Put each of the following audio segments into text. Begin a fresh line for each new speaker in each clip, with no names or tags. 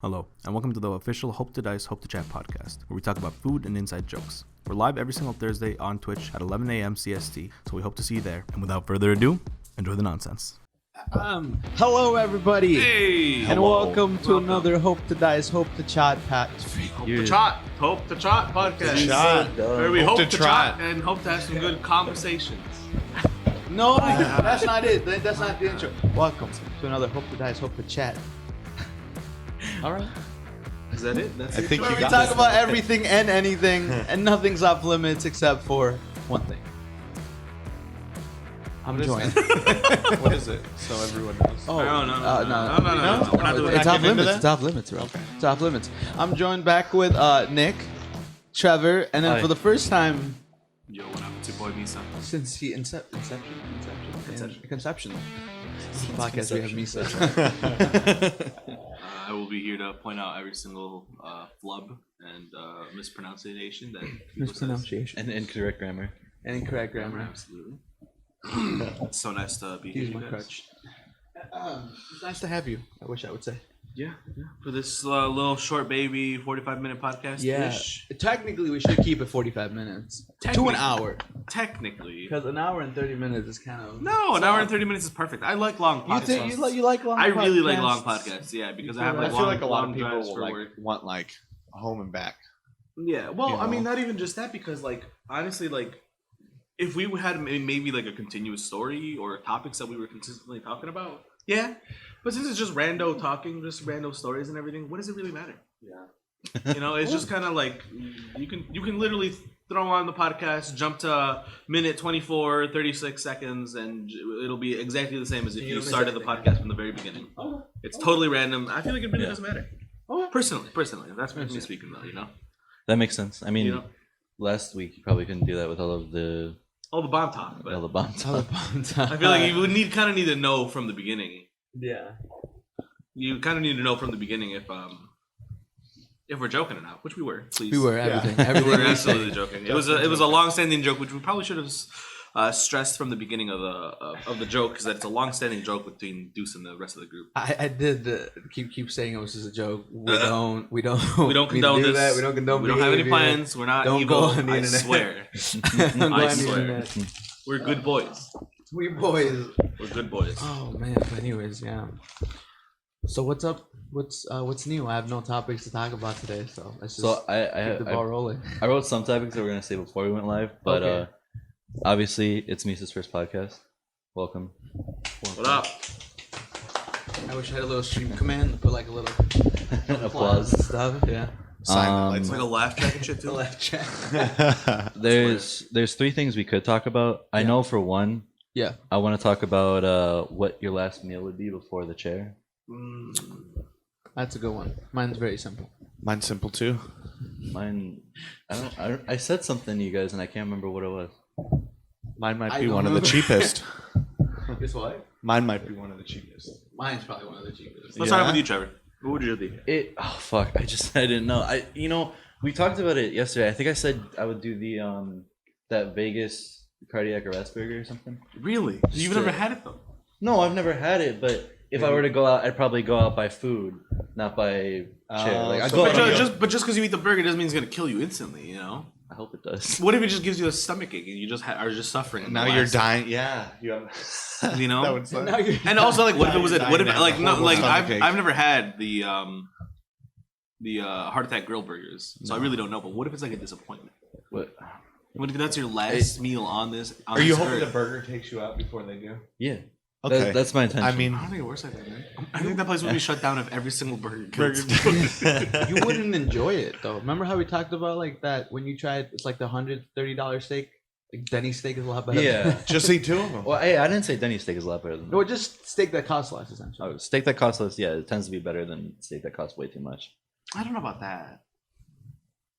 Hello, and welcome to the official Hope to Dice, Hope to Chat podcast, where we talk about food and inside jokes. We're live every single Thursday on Twitch at 11 a.m. CST, so we hope to see you there. And without further ado, enjoy the nonsense.
Hello everybody,
Hey!
and welcome to another Hope to Dice, Hope to Chat
HopeToChat podcast.
Chat.
Where we hope to
chat.
chat and hope to have some good conversations.
No, that's not it. That's not the intro. Welcome to another Hope to Dice, Hope to Chat. All right.
Is that it? That's
I
it?
think
Where
you
we
got
talk
this.
about everything and anything, and nothing's off limits except for one thing. I'm joined.
What is it? So everyone knows.
Oh,
No.
no.
We're not doing
It's
that.
off
getting into
limits.
that?
It's off limits, bro.
Okay.
It's off limits. I'm joined back with Nick, Trevor, and then
Hi.
for the first time
Yo, what happened to boy Misa?
since he Conception. This is a podcast we have Misa.
I will be here to point out every single flub and mispronunciation that people says.
Mispronunciation
And incorrect grammar.
and incorrect grammar.
Absolutely. It's so nice to be
Use
here,
my
you guys.
crutch. It's nice to have you. I wish I would say.
Yeah. For this little short baby 45-minute podcast.
Yeah. Technically, we should keep it 45 minutes to
Technically.
an hour,
Technically.
because an hour and 30 minutes is kind of
No, an hour and 30 minutes is perfect. I like long
You
podcasts.
think you like long?
I really like
podcasts?
long podcasts, yeah, because I have
I
like
feel
long,
like a lot
long
of people
drives
will
for
like
work.
want like home and back.
Yeah, well,
you
I mean,
know?
not even just that, because like honestly, like if we had maybe like a continuous story or topics that we were consistently talking about, yeah. But since it's just rando talking, just rando stories and everything, what does it really matter?
Yeah.
You know, it's just kind of like you can literally throw on the podcast, jump to minute 24, 36 seconds, and it'll be exactly the same as if you started the podcast from the very beginning. It's totally random. I feel like it really doesn't matter. Personally, that's me speaking though. You know,
That makes sense. I mean,
You know?
last week you probably couldn't do that with all of the
all the bomb talk, but
bomb talk.
I feel like you would kind of need to know from the beginning.
Yeah.
You kind of need to know from the beginning if we're joking or not, which we were. Please,
We were everything.
We
Everything
were
we
absolutely
said.
joking. It was a long-standing joke, which we probably should have stressed from the beginning of the joke, because it's a long-standing joke between Deuce and the rest of the group.
I did keep saying it was just a joke. We don't
We don't
need to
condone
do
this.
that. We don't condone.
We don't have any
behavior.
plans. We're not
Don't
evil.
go on the
I
internet.
swear.
Don't go
I
on the
swear.
internet.
We're good boys.
We boys.
We're good boys.
Oh man. But anyways, yeah. So what's up? What's new? I have no topics to talk about today, so let's just
So
keep the ball rolling.
I wrote some topics that we're gonna say before we went live, but
Okay.
obviously it's Misa's first podcast. Welcome.
What up?
I wish I had a little stream command to put like a little
Applause.
and stuff. Yeah.
It's like a laugh track and shit
The
too.
left chat.
There's three things we could talk about. I know for one,
Yeah.
I want to talk about what your last meal would be before the chair.
That's a good one. Mine's very simple.
Mine's simple too.
Mine, I said something to you guys and I can't remember what it was.
Mine might
I
be
don't
one of the
know.
cheapest.
Guess what?
Mine might be one of the cheapest.
Mine's probably one of the cheapest.
Let's
Yeah.
start with you, Trevor. What would you be?
Oh fuck! I didn't know. We talked about it yesterday. I think I said I would do the that Vegas cardiac arrest burger or something.
Really? You've never had it though.
No, I've never had it, but if I were to go out, I'd probably go out by food, not by chair. Like I
so
go
but
out.
But just because you eat the burger doesn't mean it's gonna kill you instantly. You know.
I hope it does.
What if it just gives you a stomach ache and you just are just suffering? in the
Now you're
last-
dying. Yeah, you have.
You know?
That would suck.
Now you're
And also, like, what if it was
Dying
what if
to have
like
a
no
horrible
like
stomach ache.
I've never had the heart attack grill burgers, so I really don't know. But what if it's like a disappointment?
What?
What if that's your last meal on this? On
Are you
this
hoping
earth?
the burger takes you out before they do?
Yeah.
Okay.
That's my intention.
I mean,
I don't think it works like that, man. I think that place would be shut down if every single burger.
You wouldn't enjoy it though. Remember how we talked about like that when you tried? It's like the $130 steak. Like Denny's steak is a lot better.
yeah.
just eat two of them.
Well, hey, I didn't say Denny's steak is a lot better than.
No, just steak that costs less essentially.
Oh, steak that costs less. Yeah, it tends to be better than steak that costs way too much.
I don't know about that.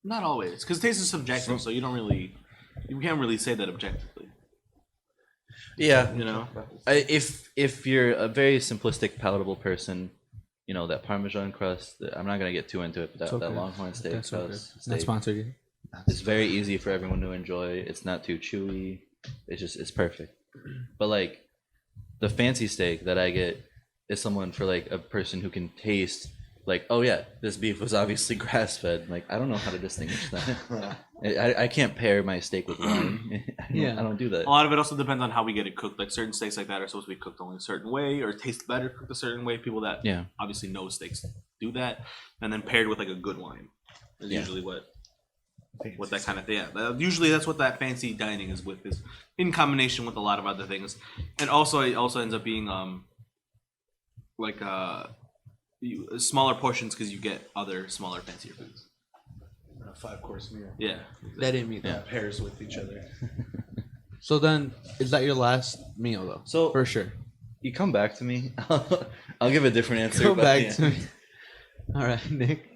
Not always, because taste is subjective, so you can't really say that objectively.
Yeah.
You know.
If you're a very simplistic, palatable person, you know that Parmesan crust. I'm not gonna get too into it, but
It's
that
okay.
Longhorn steak
That's okay.
crust
It's not
steak
sponsored yet.
is very easy for everyone to enjoy. It's not too chewy. It's perfect. But like the fancy steak that I get is someone for like a person who can taste like, oh yeah, this beef was obviously grass fed. Like, I don't know how to distinguish that. I can't pair my steak with wine. I don't do that.
A lot of it also depends on how we get it cooked. Like certain steaks like that are supposed to be cooked only a certain way or taste better cooked a certain way. People that obviously know steaks do that, and then paired with like a good wine is usually what that kind of thing. Yeah, usually that's what that fancy dining is with, is in combination with a lot of other things, and also it also ends up being smaller portions because you get other smaller fancier foods.
A 5-course meal.
Yeah,
That didn't mean that.
Pairs with each other.
So then, is that your last meal though?
So
For sure.
you come back to me. I'll give a different answer.
Go
but
back
yeah.
to me. All right, Nick.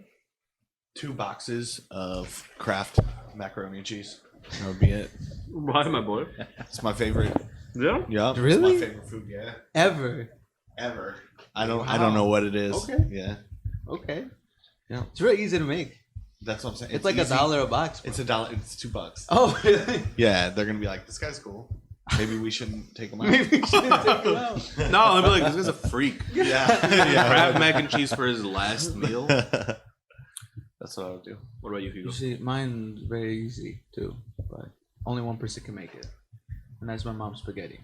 2 boxes of Kraft macaroni and cheese. That would be it.
why, my boy?
It's my favorite.
Yeah.
Yeah.
Really?
It's my favorite food. Yeah.
Ever.
Ever. I don't know what it is.
Okay.
Yeah.
Okay. Yeah. It's really easy to make.
That's what I'm saying.
It's like
easy.
$1 a box. Bro.
It's $1. It's $2.
Oh, really?
Yeah, they're gonna be like, this guy's cool. Maybe we shouldn't take him out.
Maybe we shouldn't take it out.
No, they'll be like, this guy's a freak.
Yeah.
Crab mac and cheese for his last meal.
That's what I would do.
What about you, Hugo?
You see, mine's very easy too, but only one person can make it, and that's my mom's spaghetti.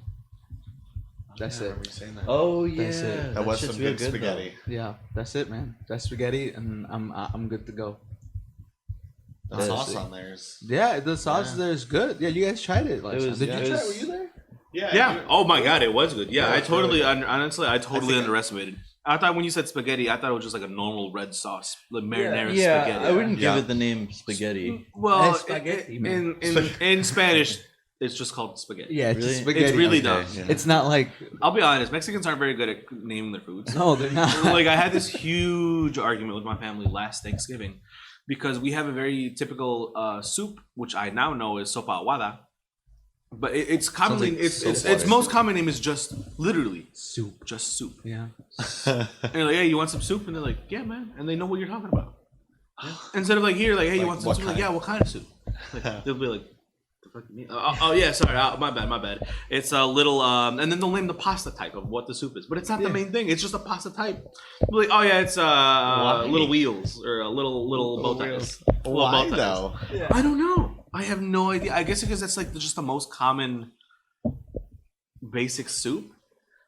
That's
I
it.
remember you saying that.
Oh yeah,
That's it.
That was
shit's
some
real
good spaghetti.
Yeah, that's it, man. That's spaghetti, and I'm good to go.
The
That's
sauce
it.
on there is.
Yeah, the sauce
Yeah.
there is good. Yeah, you guys tried it last time.
was-
Did
yeah,
you
it
try it?
was-
Were you there?
Yeah. Oh my god, it was good. Yeah,
Yeah,
I
it's
totally,
really good.
honestly, I totally
think-
underestimated. I thought when you said spaghetti, I thought it was just like a normal red sauce, like marinara
Yeah,
spaghetti.
I wouldn't
Yeah.
give it the name spaghetti.
Well,
Spaghetti,
in Spanish, it's just called spaghetti.
Yeah, it's
Really?
just spaghetti.
It's really
Okay,
dumb.
yeah.
It's not like
I'll be honest, Mexicans aren't very good at naming their foods.
no, they're not.
Like I had this huge argument with my family last Thanksgiving because we have a very typical soup, which I now know is sopa aguada, but it's commonly
like
its
soap water.
most common name is just literally
Soup.
just soup.
Yeah.
And you're like, hey, you want some soup? And they're like, yeah, man. And they know what you're talking about. Instead of like here, like, hey, you
Like,
want some
what
soup? Like,
kind?
yeah, what kind of soup? Like, they'll be like, the fuck you mean? Oh, yeah, sorry, my bad. It's a little, and then they'll name the pasta type of what the soup is, but it's not the main thing. It's just a pasta type. They'll be like, oh yeah, it's little wheels or a little bow ties. Little bow
Why
ties.
though?
I don't know. I have no idea. I guess because that's like just the most common basic soup.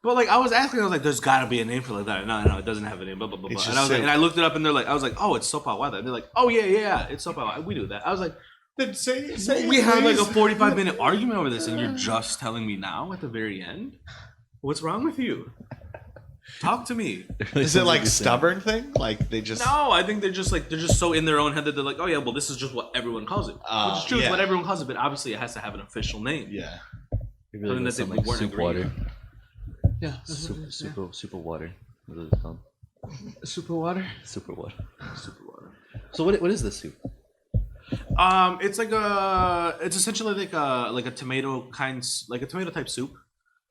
But like I was asking, I was like, "There's got to be a name for like that." No, it doesn't have a name. Blah blah blah.
It's
blah.
just
And I was like,
soup.
and I looked it up, and they're like, I was like, "Oh, it's sopa aguada." And they're like, "Oh yeah, it's sopa aguada. We do that." I was like,
Then say
"We had like a
please.
45-minute argument over this, and you're just telling me now at the very end? What's wrong with you? Talk to me."
Is it like stubborn thing? Like they just.
No, I think they're just so in their own head that they're like, "Oh yeah, well this is just what everyone calls it," which is true. It's
yeah.
what everyone calls it, but obviously it has to have an official name.
Yeah.
Something that they
like
weren't
soup
agreeing
water.
on.
Yeah. that's what it is, yeah.
Super water. What is it called?
Super water.
Super water.
Super water.
So what is this soup?
It's like it's essentially like a tomato like a tomato type soup,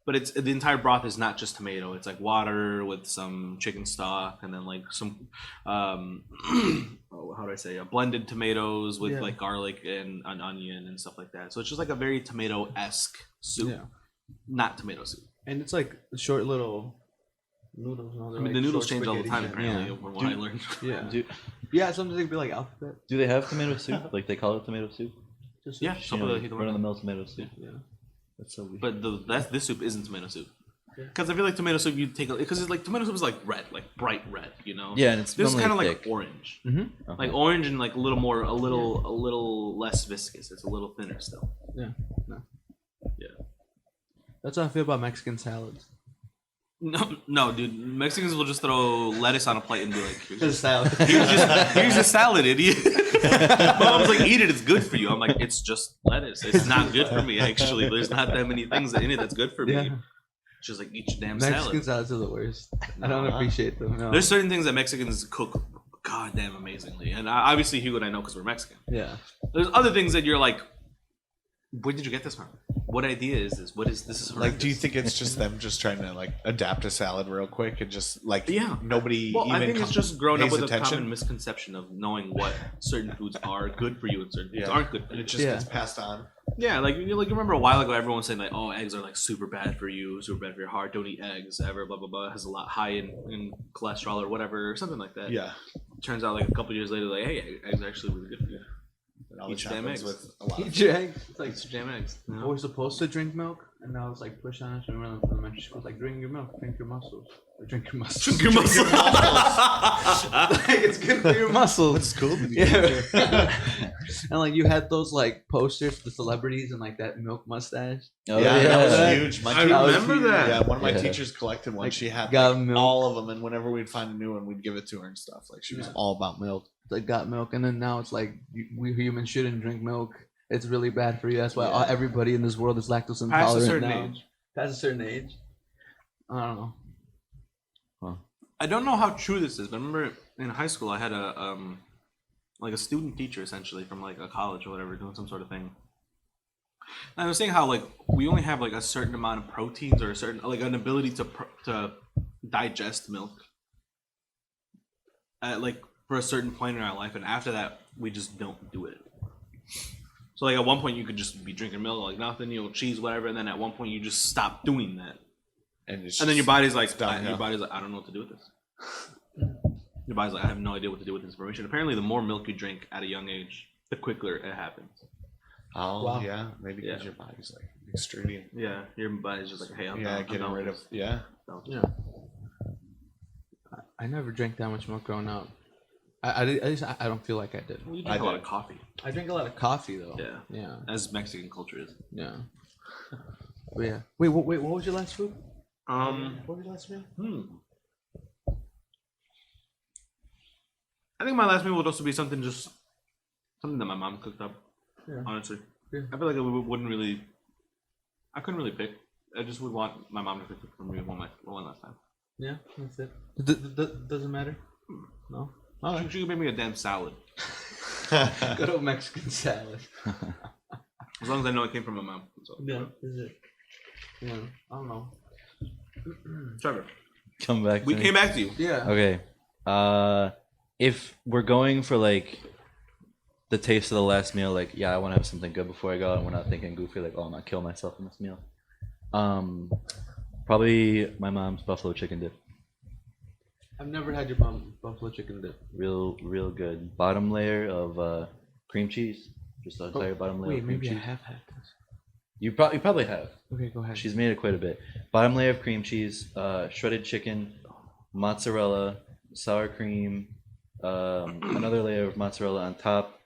but it's the entire broth is not just tomato. It's like water with some chicken stock and then like some how do I say blended tomatoes with like garlic and an onion and stuff like that. So it's just like a very tomato-esque soup,
Yeah.
not tomato soup.
And it's like short little noodles.
I mean, the noodles change all the time apparently. From what I learned.
Yeah.
Do,
Yeah, sometimes they could be like alphabet.
do they have tomato soup? Like they call it tomato soup?
Just
Yeah,
You
some
know,
of the
run of the mill tomato soup.
Yeah.
That's so weird.
But this soup isn't tomato soup. Because I feel like tomato soup, you take because it's like tomato soup is like red, like bright red, you know.
Yeah, and it's
this is
normally
kind of like
thick.
orange,
Mm-hmm.
like orange and like a little less viscous. It's a little thinner still.
Yeah. No.
Yeah.
That's how I feel about Mexican salads.
No, dude. Mexicans will just throw lettuce on a plate and be like,
Just salad.
"Here's a salad, idiot." My mom's like, "Eat it. It's good for you." I'm like, "It's just lettuce. It's not good for me. Actually, there's not that many things in it that's good for me."
Yeah.
Just like eat your damn
Mexican
salad.
salads are the worst. I don't appreciate them. No.
There's certain things that Mexicans cook goddamn amazingly, and obviously Hugo and I know because we're Mexican.
Yeah.
There's other things that you're like, where did you get this from? what idea is this? What is this? Is
Like, do you
horrendous.
think it's just them just trying to like adapt a salad real quick and just like
Yeah.
nobody?
Well,
even
I think it's just grown up
pays
with a
attention?
common misconception of knowing what certain foods are good for you and certain foods
Yeah.
aren't good for
and
you.
it just
Yeah.
gets passed on.
Yeah, like you remember a while ago, everyone was saying like, "Oh, eggs are like super bad for you, super bad for your heart. Don't eat eggs ever." Blah blah blah. It has a lot high in cholesterol or whatever, or something like that.
Yeah,
Turns out like a couple years later, like, hey, eggs are actually really good for you.
it always
Eat your damn
happens
eggs.
with a lot of
Eat your eggs. It's like
Like jam eggs. You know?
we're supposed to drink milk, and now it's like pushed on us. Remember from elementary school, like drink your milk, drink your muscles, or drink your muscles.
Drink your muscle.
Like, it's good for your muscles.
What's cool?
Yeah. And like you had those like posters for the celebrities and like that milk mustache.
Oh,
yeah, that was
yeah.
huge. My
I
teacher-
remember that.
Yeah, one of my
Yeah.
teachers collected one.
Like,
She had
got
like,
milk.
all of them, and whenever we'd find a new one, we'd give it to her and stuff. Like she was
Yeah.
all about milk.
Like got milk, and then now it's like we humans shouldn't drink milk. It's really bad for you. That's why
Yeah.
everybody in this world is lactose intolerant
Past a certain
now.
age.
Past a certain age. I don't know.
I don't know how true this is, but I remember in high school I had a like a student teacher essentially from like a college or whatever doing some sort of thing. And I was saying how like we only have like a certain amount of proteins or a certain like an ability to digest milk at like for a certain point in our life, and after that we just don't do it. So like at one point you could just be drinking milk like nothing, cheese, whatever, and then at one point you just stop doing that.
And, it's
And then your body's like,
downhill.
I don't know what to do with this. Your body's like, I have no idea what to do with this information. Apparently, the more milk you drink at a young age, the quicker it happens.
Oh
Wow.
yeah, maybe because
Yeah.
your body's like extruding.
Yeah, your body's just like, hey, I'm
Yeah,
done.
getting
I'm
rid
done
of yeah.
Yeah. I never drank that much milk growing up. At least I don't feel like I did.
Well, you
I
drink a lot
did.
of coffee,
I drink a lot of coffee though.
Yeah.
Yeah.
as Mexican culture is.
Yeah. But yeah. Wait. What was your last food?
What
was your last meal?
I think my last meal would also be something that my mom cooked up.
Yeah.
Honestly,
Yeah.
I feel like I couldn't really pick. I just would want my mom to cook it for me one last time.
Yeah, that's it. Doesn't matter. No. All right.
She could make me a damn salad,
Good old Mexican salad.
as long as I know it came from my mom. So.
Yeah. Is it? Yeah. I don't know.
Trevor,
Come back.
we
to me.
came back to you.
Yeah.
Okay. If we're going for like the taste of the last meal, like I want to have something good before I go, and we're not thinking goofy, like I'm gonna kill myself in this meal. Probably my mom's buffalo chicken dip.
I've never had your mom buffalo chicken dip.
Real good. Bottom layer of cream cheese. Just the entire bottom layer
Wait,
of cream
maybe I
cheese.
have had this.
You probably have.
Okay, go ahead.
She's made it quite a bit. Bottom layer of cream cheese, shredded chicken, mozzarella, sour cream, another layer of mozzarella on top,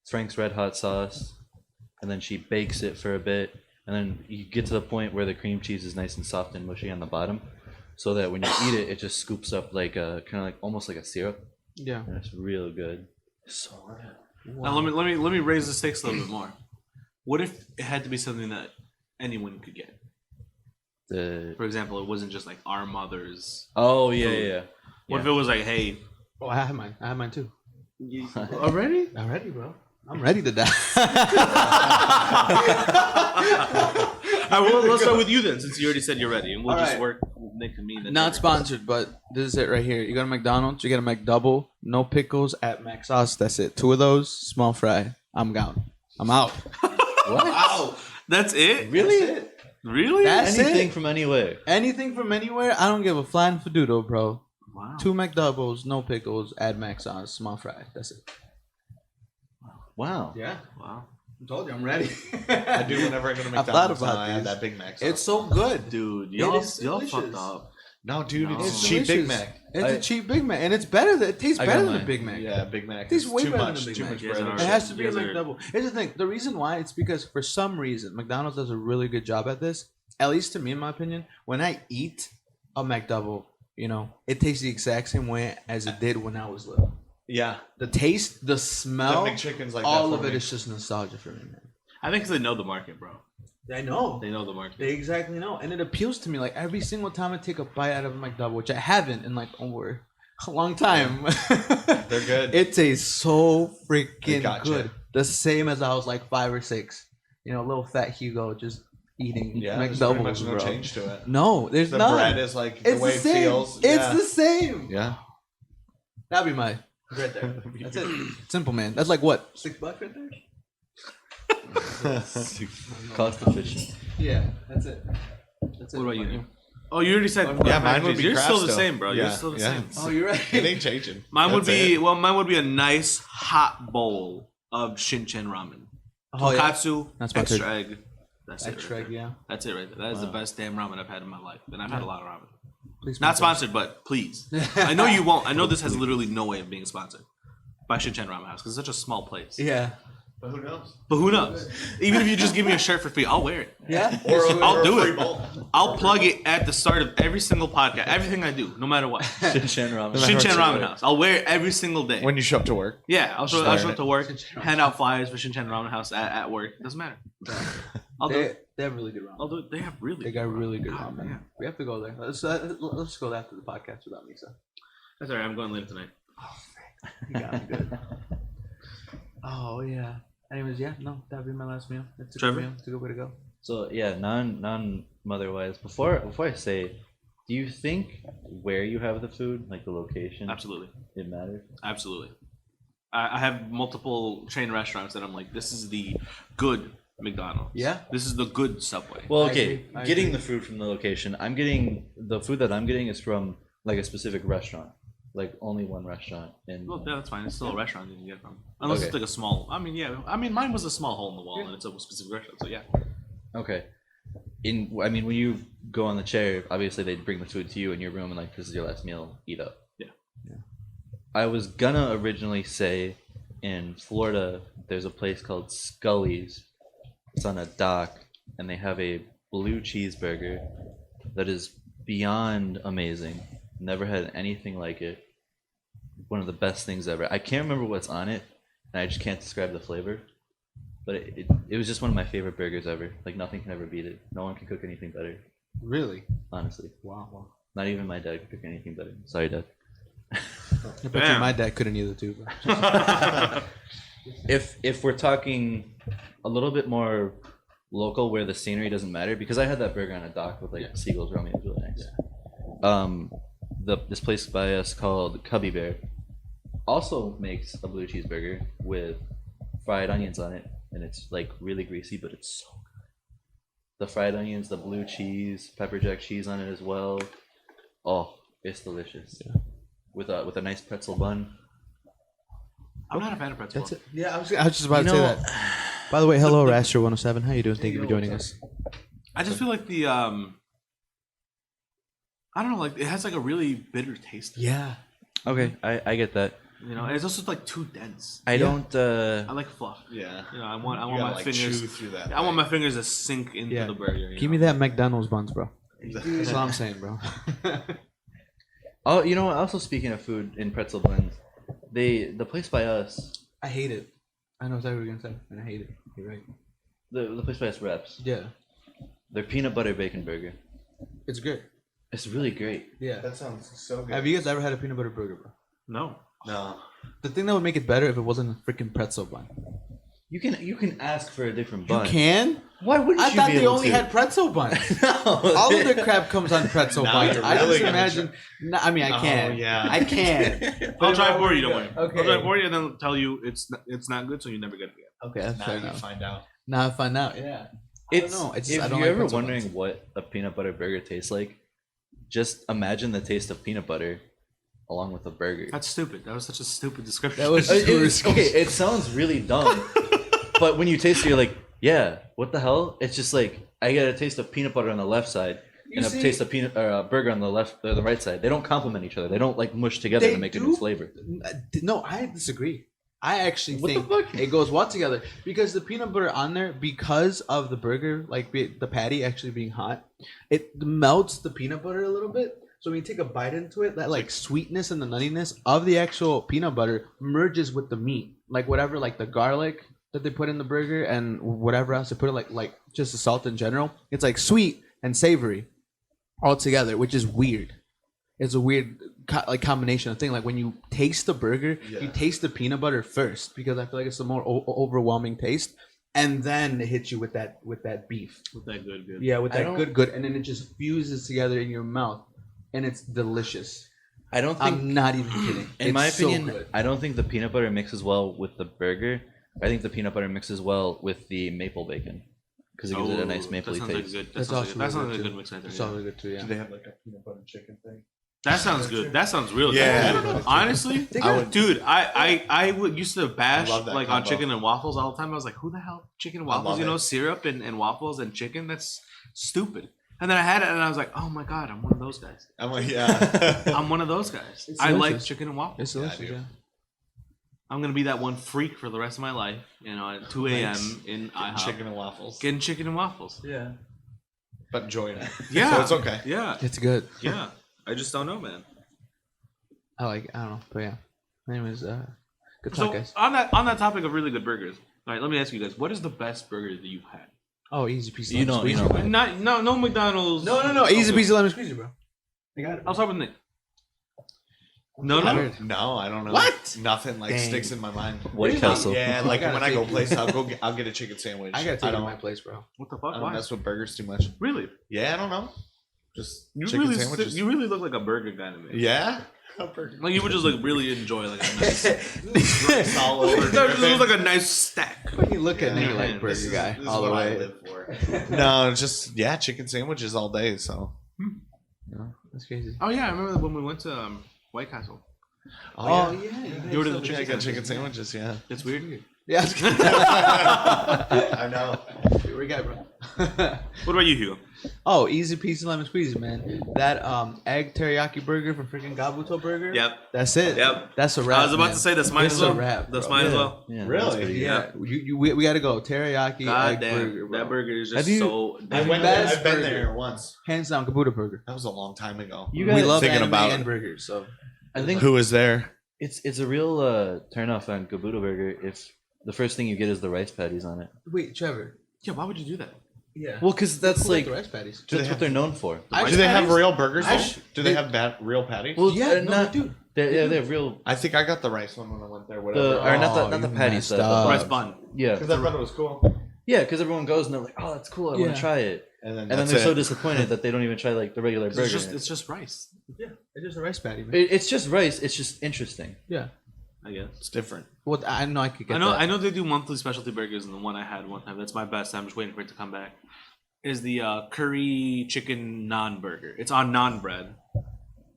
Frank's Red Hot sauce, and then she bakes it for a bit, and then you get to the point where the cream cheese is nice and soft and mushy on the bottom, so that when you eat it, it just scoops up like a kind of like almost like a syrup,
Yeah.
and it's real good. So good.
Now let me raise the stakes a little bit more. What if it had to be something that anyone could get? For example, it wasn't just like our mothers.
Oh yeah.
What if it was like, hey,
Oh, I have mine. I have mine too.
already?
I'm ready, bro. I'm ready to die.
Let's start with you then, since you already said you're ready, and we'll
All
just
right.
work with Nick and me. then
Not
Trevor.
sponsored, but this is it right here. You go to McDonald's, you get a McDouble, no pickles at mac sauce. That's it. 2 of those, small fry. I'm gone. I'm out.
What?
Out.
That's it?
Really?
That's it.
Really?
That's
Anything
it.
from anywhere.
Anything from anywhere, I don't give a flying fadoodle, bro.
Wow.
2 McDoubles, no pickles, add mac sauce, small fry. That's it.
Wow.
Yeah.
Wow.
I told you I'm ready.
I do whenever I go to
I've thought
McDonald's.
about
I add
these.
that Big Mac.
It's
sauce.
so good.
Dude,
It
y'all
is
fucked
delicious.
up.
No, dude,
No.
it's
It's
cheap Big
delicious.
Mac.
It's
I-
a cheap Big Mac, and it's better. It tastes
I got
better than a
mine.
Big Mac.
Yeah, Big Mac.
Tastes
is
way
too
better than
much.
a Big
Too
Mac.
much
Yes,
bread.
I
and
know.
It
shit.
has to be a
You guys are-
McDouble. Here's the thing. The reason why it's because for some reason McDonald's does a really good job at this. At least to me, in my opinion, when I eat a McDouble, it tastes the exact same way as it did when I was little.
Yeah,
The taste, the
the
smell,
McChicken's like
all
that
of
for
it
me.
is just nostalgia for me, man.
I think 'cause they know the market, bro.
I know.
They know the market.
They exactly know, and it appeals to me. Like every single time I take a bite out of a McDouble, which I haven't in like over a long time.
They're good.
It tastes so freaking
They gotcha.
good. The same as I was like 5 or 6. Little fat Hugo just eating
Yeah, there's pretty much
McDoubles,
no
bro.
change to it.
No, there's
The
none.
bread is like the
It's
way
the
it
same.
feels.
It's
Yeah.
the same.
Yeah.
That'd be my right there. That's it. Simple, man. That's like what? $6 right there?
Cost efficient.
Yeah, that's it. That's it.
What about you? Oh, you already said.
Yeah, mine would be
You're
Kraft
still the
still.
same, bro. You're
Yeah,
still the
yeah.
same.
Oh, you're right.
It ain't changing.
Mine would
That's
be
it.
mine would be a nice hot bowl of Shinchan ramen.
Oh, yeah.
Tonkatsu,
Not sponsored.
extra egg. That's
Extra
it.
egg,
Right there.
yeah.
That's it right there. That is the best damn ramen I've had in my life, and I've had a lot of ramen.
Please
Not
sponsor us.
sponsored, but please. I know you won't. I know this has literally no way of being sponsored by Shinchan Ramen House because it's such a small place.
Yeah.
But who knows?
But who knows? Even if you just give me a shirt for free, I'll wear it.
Yeah.
I'll do
free
it.
bowl.
I'll plug it at the start of every single podcast. Everything I do, no matter what.
Shinchan ramen.
Shinchan Ramen House. I'll wear it every single day.
When you show up to work.
Yeah, I'll show
wearing
up
it.
to work, hand out flyers for Shinchan Ramen House at work. Doesn't matter. I'll do it.
They have really good ramen.
I'll do it. They have really.
They got really good
Oh,
ramen.
yeah.
We have to go there. Let's go after the podcast without me, so.
That's alright. I'm going later tonight.
You got me good. Oh yeah. Anyways, yeah, no, that'd be my last meal. It's a
Trevor?
good meal. It's a good way to go.
So yeah, non mother wise. Before I say, do you think where you have the food, like the location,
Absolutely.
it matters?
Absolutely. I have multiple chain restaurants that I'm like, this is the good McDonald's.
Yeah.
This is the good Subway.
Well,
I
okay,
agree. I
getting
agree.
the food from the location. I'm getting the food that I'm getting is from like a specific restaurant, like only one restaurant. And
Well, yeah, that's fine. It's still a restaurant you can get it from. Unless
Okay.
it's like a small. I mean, yeah. I mean, mine was a small hole in the wall, and it's a specific restaurant. So yeah.
okay, I mean, when you go on the chair, obviously they bring the food to you in your room, and like this is your last meal. Eat up.
Yeah.
I was gonna originally say, in Florida, there's a place called Scully's. It's on a dock, and they have a blue cheeseburger that is beyond amazing. Never had anything like it. One of the best things ever. I can't remember what's on it, and I just can't describe the flavor. But it was just one of my favorite burgers ever. Like nothing can ever beat it. No one can cook anything better.
Really?
Honestly,
Wow.
not even my dad could cook anything better. Sorry, Dad.
I bet you
Damn.
my dad couldn't either too. Bro.
If we're talking a little bit more local, where the scenery doesn't matter, because I had that burger on a dock with like seagulls around me. It was really nice. This place by us called Cubby Bear also makes a blue cheeseburger with fried onions on it, and it's like really greasy, but it's so good. The fried onions, the blue cheese, pepper jack cheese on it as well. Oh, it's delicious. With a nice pretzel bun.
I'm not a fan of pretzel.
That's it. Yeah, I was just about
You
to say
know-
that. By the way, hello, Raster 107. How you doing? Thank you for joining us.
I just feel like the I don't know, like it has like a really bitter taste.
Yeah.
Okay, I get that.
You know, and it's also like too dense.
I don't.
I like fluff.
Yeah.
You know, I want
You
my
gotta, like,
fingers.
chew through that
I want
thing.
my fingers to sink into
Yeah.
the burger. you
Give
know?
me that McDonald's buns, bro. That's all I'm saying, bro.
Oh, you know what? Also, speaking of food in pretzel buns, the place by us,
I hate it. I know exactly what you're gonna say, and I hate it. You're right.
the place by us reps,
Yeah,
their peanut butter bacon burger.
it's good.
It's really great.
Yeah.
That sounds so good.
Have you guys ever had a peanut butter burger, bro?
No.
No.
The thing that would make it better if it wasn't a freaking pretzel bun.
You can ask for a different bun.
You can?
Why wouldn't
I
you
thought
be
they
able
only
to?
had pretzel buns.
No,
All of their crap comes on pretzel
Now
buns.
you're
I
really
just
gonna
imagine. No, I mean, I can.
Oh, yeah.
I can.
I'll try it for you. Don't worry.
Okay.
I'll try it for you and then tell you it's not good, so you never get it again.
Okay, that's
Now
fair
you
enough.
find out.
Now I find out. Yeah.
It's,
know. It's just-
if
I don't
you're
like
ever
pretzel
wondering
buns.
what a peanut butter burger tastes like, just imagine the taste of peanut butter along with a burger.
That's stupid. That was such a stupid description.
That was-
Okay, it sounds really dumb, but when you taste it, you're like, yeah, what the hell? It's just like I get a taste of peanut butter on the left side and a taste of peanut burger on the left or the right side. They don't complement each other. They don't like mush together
They
to make a
do.
new flavor.
No, I disagree. I actually
What the
think
fuck?
it goes well together because the peanut butter on there, because of the burger, like the patty actually being hot, it melts the peanut butter a little bit. So when you take a bite into it, that like sweetness and the nuttiness of the actual peanut butter merges with the meat, like whatever, like the garlic that they put in the burger and whatever else they put it, like just the salt in general. It's like sweet and savory all together, which is weird. It's a weird combination of thing. Like when you taste the burger, you taste the peanut butter first because I feel like it's the more overwhelming taste, and then it hits you with that beef.
With that good.
Yeah, with
I
that
don't-
good, and then it just fuses together in your mouth, and it's delicious.
I don't think,
I'm not even kidding.
in my
It's so
opinion,
good.
I don't think the peanut butter mixes well with the burger. I think the peanut butter mixes well with the maple bacon because it gives it a nice mapley taste.
That sounds like a good mix right there.
It's all good too. Yeah.
Do they have like a peanut butter chicken thing?
That sounds good. That sounds real
Yeah.
good. Honestly, dude, I would used to bash
I love that
like on
combo.
chicken and waffles all the time. I was like, who the hell chicken and
I
waffles?
love
You know,
it.
syrup and waffles and chicken. That's stupid. And then I had it, and I was like, oh my god, I'm one of those guys.
I'm like, yeah.
I'm one of those guys.
It's
I like
delicious.
chicken and waffles.
It's delicious.
do.
Yeah.
I'm gonna be that one freak for the rest of my life. You know, at 2 a.m. in IHOP,
Chicken and waffles.
getting chicken and waffles.
Yeah.
But enjoying it.
Yeah,
So it's okay.
Yeah,
It's good.
yeah. I just don't know, man.
I don't know, but yeah. Anyways, good
So
talk, guys.
on that topic of really good burgers, all right, let me ask you guys, what is the best burger that you've had?
Oh, easy peasy.
You know,
lemon
man.
No McDonald's.
No. Easy peasy lemon squeezy, bro. I got it.
I'll start with Nick. No.
No, I don't know.
What?
Nothing like
Dang.
sticks in my mind.
White Castle.
Yeah, like
gotta
when I go
take-
place, I'll get a chicken sandwich.
I gotta take it to
don't,
my place, bro.
What the
I
fuck?
don't
Why?
mess with burgers too much.
Really?
Yeah, I don't know. Just
You
chicken
really,
sandwiches.
you really look like a burger guy to me.
Yeah. A burger.
Like you would just like really enjoy like a nice.
All over.
That just looks like a nice stack.
You look at me
Yeah,
like
man,
burger
This is-
guy
this is
all the
what I
way.
live for. No, it's just chicken sandwiches all day. So.
No, that's crazy.
Oh yeah, I remember when we went to White Castle.
Oh,
yeah.
yeah.
You ordered the
Yeah, I
chicken.
got chicken sandwiches. Yeah.
It's weird.
Yeah.
I know.
We got, bro.
What about you, Hugo?
Oh, easy peasy lemon squeezy, man. That egg teriyaki burger from freaking Gabuto Burger.
Yep.
That's it.
Yep.
That's a wrap.
I was about
man.
to say that's mine
It's
as well.
a wrap,
That's
bro.
mine as well.
Yeah,
Really?
that's pretty good.
Yeah, we got to go teriyaki
God
egg
damn,
burger, bro.
that burger is just
Have you-
so.
I went
best
I've been
burger.
there once.
Hands down, Gabuto Burger.
That was a long time ago.
You
We
guys,
love
thinking
anime
about
and
it.
burgers, so
I think
Who was there?
it's a real turn off on Gabuto Burger if the first thing you get is the rice patties on it.
wait, Trevor.
Yeah, why would you do that?
Yeah.
Well, because that's
Who got
like
the rice patties.
Do they
that's
have-
what they're known for.
I-
Do they have
patties?
real burgers?
I
though?
sh-
Do they
they-
have real patties?
Well,
Yeah, no,
not,
they do.
They're real.
I think I got the rice one when I went there. Whatever.
The, or not the
you
patties.
messed
The
up.
Rice
buns.
bun.
Yeah,
Because I thought it was cool.
yeah, because everyone goes and they're like, "Oh, that's cool. I want
Yeah.
to try it,"
And then,
and then
that's
they're so
it.
disappointed that they don't even try like the regular burger.
It's just rice.
Yeah, it's just a rice patty, man.
It's just rice. It's just interesting.
Yeah.
I guess.
It's different.
Well, I know I could get
I
that.
know they do monthly specialty burgers, and the one I had one time, that's my best. I'm just waiting for it to come back. Is the curry chicken naan burger? It's on naan bread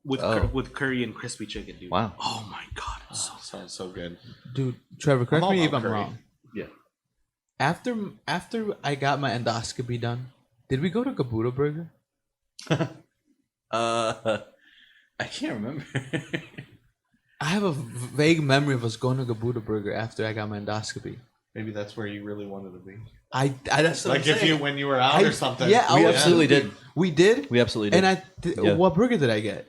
with
Oh.
with curry and crispy chicken, dude.
Wow.
Oh my god, it's so
Sounds so good.
Dude, Trevor, correct
I'm all
me if
about
I'm
curry.
wrong.
Yeah.
After I got my endoscopy done, did we go to Gabuto Burger?
I can't remember.
I have a vague memory of us going to Gabuto Burger after I got my endoscopy.
Maybe that's where you really wanted to be.
I that's what
Like
I'm
if you
saying.
when you were out or something.
Yeah, I
we
was-
absolutely did.
We did,
We absolutely did.
and
Yeah.
what burger did I get?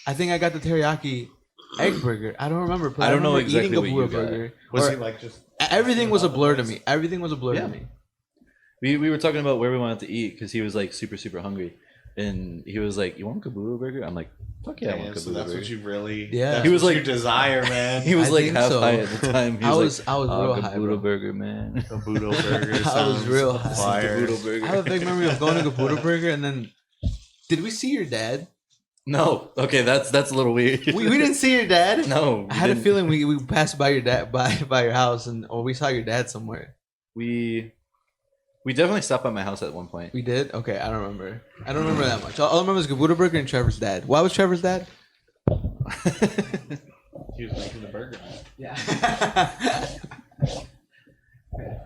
I think I got the teriyaki egg burger. I don't remember. But
I don't know
remember
exactly
eating
what you
Gabuto
got.
Burger.
Was
Or-
he like just?
Everything was a blur to me. Everything was a blur
Yeah.
to me.
we were talking about where we wanted to eat because he was like super hungry, and he was like, "You want Gabuto Burger?" I'm like, "Fuck yeah, I want
Man, so
Gabuto
that's
Burger."
what you really.
Yeah.
That's
He was
what
like-
you desire, man.
He was
I
like
think
half
so.
high at the time. He
I
was
was real high,
Gabuto
bro.
Burger, man.
Gabuto burger.
I was
sounds
real high.
fire.
Gabuto Burger.
I have a big memory of going to Gabuto Burger, and then did we see your dad?
No, okay, that's a little weird.
We didn't see your dad.
No,
I had a feeling we passed by your dad by your house, or we saw your dad somewhere.
We definitely stopped by my house at one point.
We did. Okay, I don't remember. I don't remember that much. All I remember is Gabuto Burger and Trevor's dad. Why was Trevor's dad?
He was making the burger.
Yeah.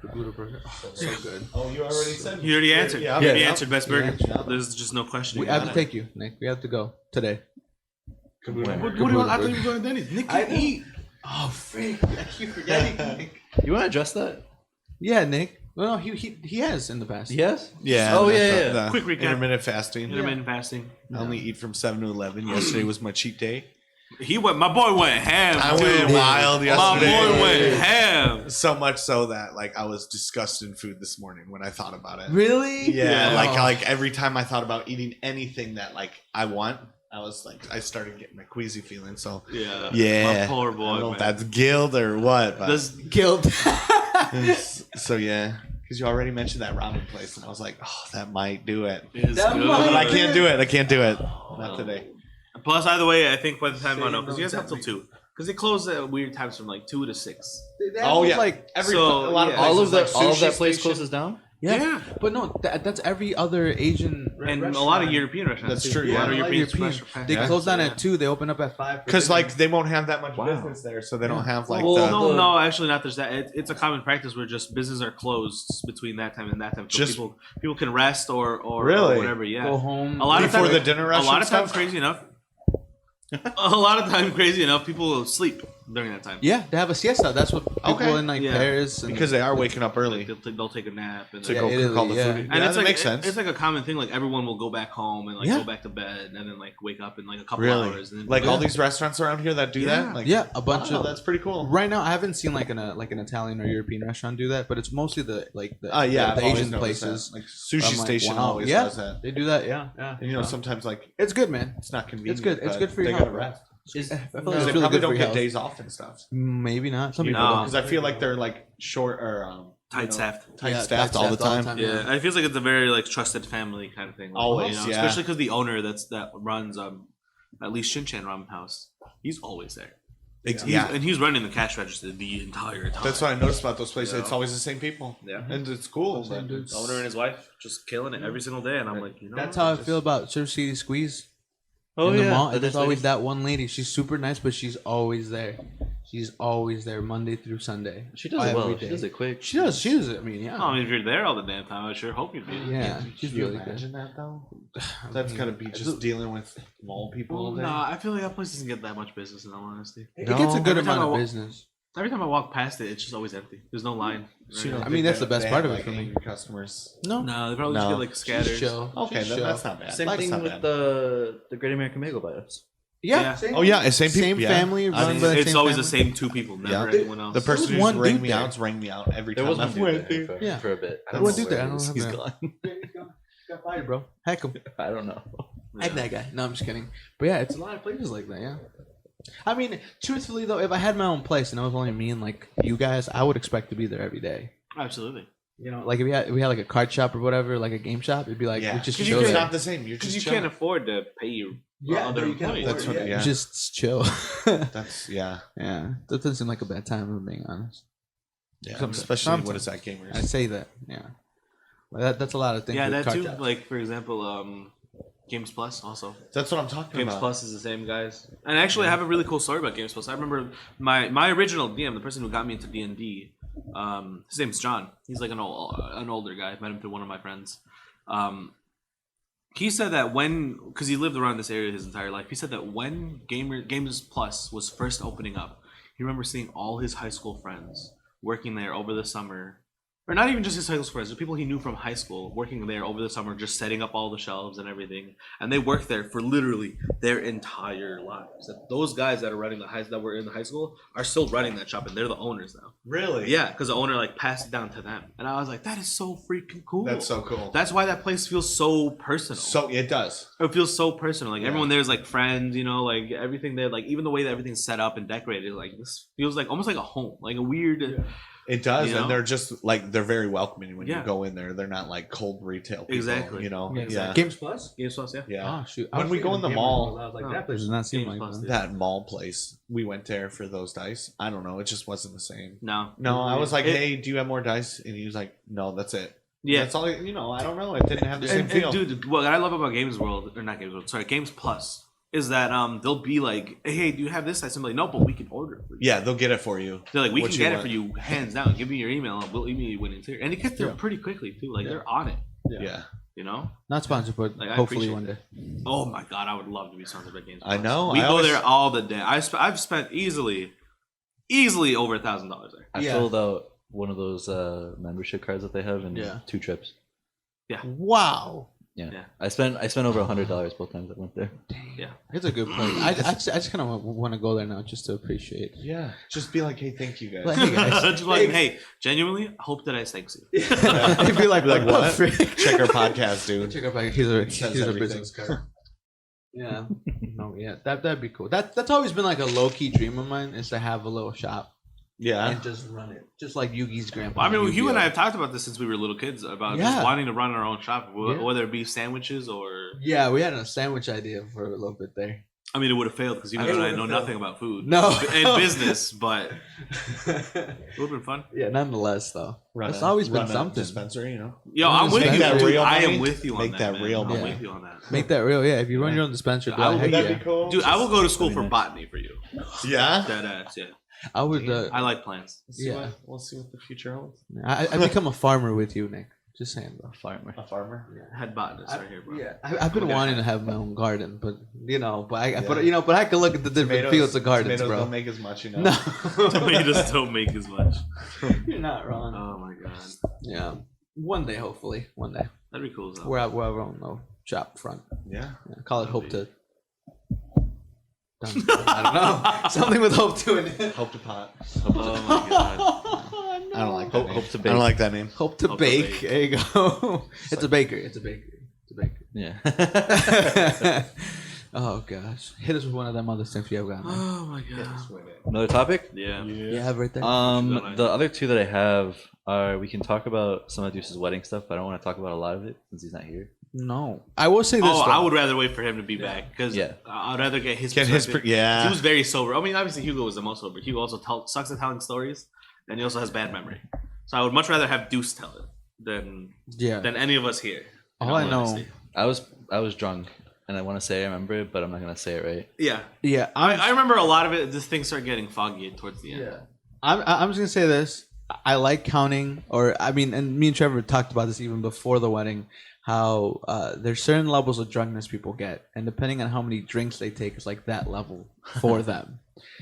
Gabuto Burger. Oh, so good.
Oh, you already said.
You already answered.
Yeah,
you already
yeah.
answered best burger.
Yeah.
There's just no question.
We have to take you, Nick. We have to go today.
Gabuto
What
burger.
do you want? I thought you were going to Denny's. Nick can eat.
Oh, freak! I keep forgetting, Nick.
You want to address that?
Yeah, Nick. Well, no, he has in the past.
Yes.
Yeah.
Oh,
the-
yeah, yeah.
the
Quick recap.
Intermittent fasting.
Intermittent fasting.
I only eat from 7 to 11. Yesterday was my cheat day.
My boy went ham.
I
dude.
went wild
My
yesterday.
boy went ham.
So much so that like I was disgusted in food this morning when I thought about it.
Really?
Yeah,
Yeah.
like every time I thought about eating anything that like I want, I was like I started getting a queasy feeling. So
Yeah.
yeah,
My poor
I
boy.
don't know
man.
if that's guilt or what, but
Does
Guilt.
So yeah, because you already mentioned that ramen place, and I was like, oh, that might do it.
It is
That
good.
might-
But I can't do it. I can't do it. Not today.
Plus, either way, I think by the time
Say
I know,
no
because you guys have till
exactly.
2. Because they close at weird times from like 2 to 6.
Oh yeah,
like
every
So,
a lot of
yeah.
all
places,
of that,
like
all of
sushi
that place
station.
closes down.
yeah. But no, that's every other Asian
And
restaurant.
a lot of European restaurants.
That's
too.
true,
A lot
yeah.
of
A lot of
European
European.
restaurants.
They
Yeah.
close down
Yeah.
at 2. They open up at 5.
Because like they won't have that much
Wow.
business there, so they don't have like
Well,
the.
No, actually not. There's that. It's a common practice where just businesses are closed between that time and that time, so
Just-
people can rest or
Really?
whatever. Yeah.
go home.
A lot of
Before
times,
the dinner rush
A lot
and
of times,
stuff?
crazy enough. A lot of time, crazy enough, people will sleep during that time.
Yeah, they have a siesta. That's what people
Okay.
in like
Yeah.
Paris and
because they are waking up early
They'll take a nap and
to
Yeah,
go
Italy,
cook all the
yeah.
food.
And
And
yeah,
it's
that
like
makes sense.
It's like a common thing. Like everyone will go back home and like
Yeah.
go back to bed and then like wake up in like a couple
Really,
hours. And then
like all
Yeah.
these restaurants around here that do
Yeah.
that. Like,
yeah, a bunch
wow,
of.
that's pretty cool.
Right now, I haven't seen like an Italian or European restaurant do that, but it's mostly the
Yeah,
the
I've always
Asian
noticed
places.
that. Like Sushi
I'm like,
Station
wow.
always
Yeah.
does that.
They do that, yeah.
And you know, sometimes like
It's good, man.
it's not convenient.
good. It's
but
good for your
they gotta
health.
rest.
I feel like
Because
it's
they
really
probably
good
don't
for your
get
health.
days off and stuff.
Maybe not. Some people
No.
don't.
Because I feel like they're like short or
tight staffed.
tight
Yeah,
staffed all the time.
Yeah, it feels like it's a very like trusted family kind of thing. Like,
Always,
you know,
yeah.
especially because the owner that runs at least Shinchan Ramen House, he's always there.
Yeah.
And he's running the cash register the entire time.
That's what I noticed about those places.
Yeah.
It's always the same people.
Yeah.
And it's cool.
Same
but-
dudes.
The owner and his wife just killing it every single day, and I'm like, you know,
That's
what?
how I feel about Surf City Squeeze.
Oh
in the
yeah,
mall.
that
There's
is
always
nice.
that one lady. She's super nice, but she's always there. She's always there Monday through Sunday.
She does it well.
Every
She
day.
does it quick.
She does. She does it. I mean, yeah.
I mean, if you're there all the damn time, I sure hope you'd be.
Yeah, she's
Can you
really good.
imagine that though? That's gotta be just dealing with mall people all day.
Nah, I feel like that place doesn't get that much business in all honesty.
It gets a good
Every time
amount
I
of
walk-
business.
Every time I walk past it, it's just always empty. There's no line.
So you don't
I
think
mean, that's
they-
the best
they
part
have,
of it
like,
for me.
angry customers.
No,
No, they probably just
No.
get like scatters.
She's chill.
Okay,
She's
then
chill.
that's not bad.
Same
That's
thing
not
with
bad.
the Great American Bagel by us.
Yeah.
Yeah.
Same,
Oh yeah, it's same people.
same
yeah.
family.
I
Run
mean,
by the
It's
same
always
family.
the same two people, never
Yeah.
anyone else.
The person
There was
who's
one
rang
dude
me
there.
out's rang me out every
There
time
was
I
one dude
went
there
there.
for,
Yeah.
for a bit. I
There
don't
was
know
one dude there. I
where
don't
he is.
have
He's
that.
gone.
Got fired, bro. Heck him.
I don't know.
Heck that guy. No, I'm just kidding. But yeah, it's a lot of places like that. Yeah. I mean, truthfully though, if I had my own place and it was only me and like you guys, I would expect to be there every day.
Absolutely.
You know, like if we had like a card shop or whatever, like a game shop, it'd be like
Yeah,
we just
'Cause
chill
you
it's
there.
not the same. You're
Because
just
you can't afford to pay your other
you can't
employees.
That's
afford
what-
it.
yeah.
Just chill.
That's yeah,
Yeah, that doesn't seem like a bad time, if I'm being honest.
yeah.
Sometimes-
Especially what
sometimes.
is that gamers?
I say that, yeah. Well, that's a lot of things.
Yeah,
with
that
card
too.
shops.
Like for example, Games Plus also.
That's what I'm talking
Games
about.
Plus is the same guys. And actually, I have a really cool story about Games Plus. I remember my original DM, the person who got me into D&D. His name's John. He's like an older guy. I met him through one of my friends. He said that because he lived around this area his entire life, he said that when Games Plus was first opening up, he remember seeing all his high school friends working there over the summer. Or not even just his high school friends, but people he knew from high school working there over the summer, just setting up all the shelves and everything. And they worked there for literally their entire lives. That those guys that are running that were in the high school are still running that shop, and they're the owners now.
Really?
Yeah, because the owner like passed it down to them, and I was like, that is so freaking cool.
That's so cool.
That's why that place feels so personal.
So it does.
It feels so personal. Like
Yeah.
everyone there is like friends, you know, like everything there, like even the way that everything's set up and decorated, like this feels like almost like a home, like a weird.
It does,
You know?
and they're just like they're very welcoming when
Yeah.
you go in there. They're not like cold retail people.
Exactly.
You know.
Yeah,
Yeah.
exactly. Games Plus.
Games Plus, yeah.
Yeah.
Oh shoot!
When we go in the mall-
I was like,
Oh.
that place does not seem
Games
like
Plus,
that.
That mall place, we went there for those dice. I don't know. It just wasn't the same.
No.
No, I was like,
It-
"Hey, do you have more dice?" And he was like, "No, that's it."
Yeah.
That's all. You know, I don't know. It didn't have the same
And,
feel.
dude, what I love about Games World, or not Games World, sorry, Games Plus, is that they'll be like, hey, do you have this? I simply no, but we can order it for you.
Yeah, they'll get it for you.
They're like, we
What
can
you
get it
want.
for you hands down. Give me your email, and we'll email you when it's here. And it gets there
Yeah.
pretty quickly too. Like
Yeah.
they're on it.
Yeah.
You know?
Not sponsored, but
Like, I
hopefully
appreciate
one day.
that. Oh my god, I would love to be sponsored by Games
I
Plus.
know,
We
I
go
always-
there all the day. I've spent easily over $1,000 there.
I
Yeah.
filled out one of those membership cards that they have in
Yeah.
2 trips.
Wow,
Yeah.
Yeah.
I spent over $100 both times I went there.
it's a good place. I just kind of want to go there now just to appreciate.
Yeah. Just be like, "Hey, thank you guys."
Like, hey guys,
Just like, hey, genuinely, I hope that I thanks you.
I'd be like,
Like,
what?
what?
the frick?
Check our podcast, dude.
Check out back. Here's a
Says
here's a
everything.
business card. Yeah, no, yeah, that'd be cool. That's always been like a low key dream of mine is to have a little shop.
Yeah.
and just run it, just like Yugi's grandpa.
I mean,
Yu-Gi-Oh.
you and I have talked about this since we were little kids about
Yeah.
just wanting to run our own shop,
Yeah.
whether it be sandwiches or.
Yeah, we had a sandwich idea for a little bit there.
I mean, it would have failed because you
I
and I
would've
know
failed.
nothing about food.
No.
And business, but it would have been fun.
Yeah, nonetheless, though,
Run
it's
a-
always been
run a
something.
dispensary, you know.
Yo, I'm with
Make
you.
that
dude.
real
I am
money.
with you on
Make
that,
that
man.
real
I'm
money.
with you on that.
Make that real, yeah. If you run your own dispensary,
I
go
would-
ahead,
That'd
yeah.
be cool.
Dude, I will go to school
That'd
for
be nice.
botany for you.
Yeah.
Dead ass, yeah.
I would.
I like plants.
Yeah.
We'll see what the future holds.
I become a farmer with you, Nick. Just saying, bro.
Farmer.
A farmer.
Head botanist right here, bro.
Yeah, I've been
Okay.
wanting to have my own garden, but
Yeah.
but I can look at the different fields of gardens,
tomatoes
bro.
don't make as much, you know.
No,
Tomatoes don't make as much.
you're not wrong.
Oh my god,
Yeah, one day, hopefully, one day
that'd be cool. Though.
we're at our own little shop front.
Yeah.
Yeah, call it Hope to. I don't know, something with Hope to it.
Hope to pot.
Oh my god.
I don't like that
Hope-
name.
hope to
I
bake.
don't like that name.
Hope to
Hope to
bake.
bake.
There you go. It's a bakery. It's a bakery. It's a bakery.
Yeah.
Oh gosh, hit us with one of them other stuff you have got. man.
Oh my god.
Another topic.
Yeah.
You have right there.
The other two that I have are we can talk about some of Deuce's wedding stuff, but I don't want to talk about a lot of it since he's not here.
No, I will say this.
Oh,
though.
I would rather wait for him to be back because
Yeah.
I'd rather get his.
Get his.
perspective.
Yeah.
He was very sober. I mean, obviously Hugo was the most sober. Hugo also sucks at telling stories, and he also has bad memory. So I would much rather have Deuce tell it than
Yeah.
any of us here. in
All
all
I know.
honesty.
I was drunk and I want to say I remember it, but I'm not gonna say it right.
Yeah,
Yeah,
I remember a lot of it. This thing started getting foggy towards the end.
Yeah, I'm just gonna say this. I like counting, or I mean, and me and Trevor talked about this even before the wedding. How there's certain levels of drunkenness people get, and depending on how many drinks they take, it's like that level for them.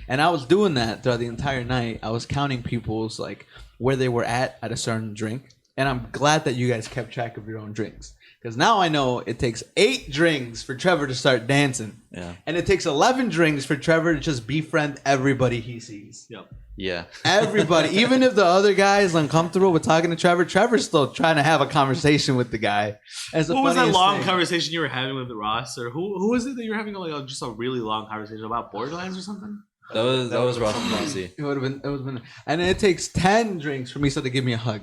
And I was doing that throughout the entire night. I was counting people's like where they were at a certain drink, and I'm glad that you guys kept track of your own drinks. Because now I know it takes 8 drinks for Trevor to start dancing.
Yeah.
And it takes 11 drinks for Trevor to just befriend everybody he sees.
Yep.
Yeah.
Everybody. Even if the other guy is uncomfortable with talking to Trevor, Trevor's still trying to have a conversation with the guy. And it's the
What was that
funniest
long
thing.
conversation you were having with Ross, or who was it that you were having like just a really long conversation about Borderlands or something?
That was Ross and Mossy.
It would have been. And it takes 10 drinks for Misa to give me a hug.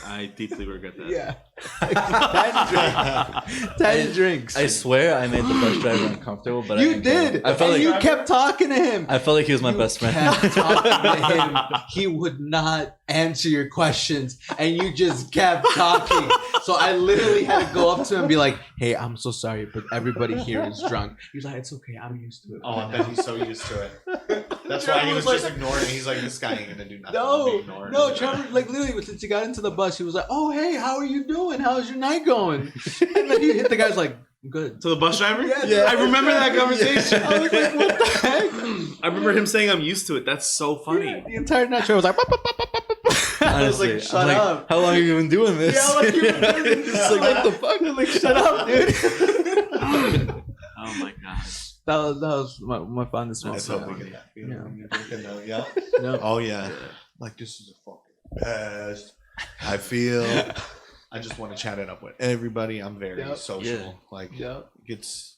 I deeply regret that.
Yeah. 10 drinks. 10 drinks.
I swear I made the bus driver uncomfortable, but
You did.
I felt
And
like
you kept talking to him.
I felt like he was my
You
best friend.
kept talking to him. He would not answer your questions, and you just kept talking. So I literally had to go up to him and be like, "Hey, I'm so sorry, but everybody here is drunk." He's like, "It's okay. I'm used to it."
Oh, I bet he's so used to it. That's why he was just ignoring it. He's like, this guy ain't gonna do nothing. I'll be ignoring
No,
him.
Trevor, like literally, since he got into the bus, he was like, "Oh, hey, how are you doing? How's your night going?" And then he hit the guy's like, "Good."
To the bus driver?
Yeah.
I remember that conversation.
I was like, "What the heck?"
I remember him saying I'm used to it. That's so funny.
The entire night, Trevor was like, I was
Honestly,
like, "Shut
I'm like,
up."
How long have you been doing this?
Yeah, like you were doing this.
It's like, what the fuck?
Like, shut up, dude.
Oh my god.
That was my fondest
I
moment.
totally get that feeling
Yeah.
when you're drinking though. Yeah.
No.
Oh yeah. Like this is a fucking best. I feel. I just want to chat it up with everybody. I'm very
Yep.
social.
Yeah.
Like
Yep.
it's.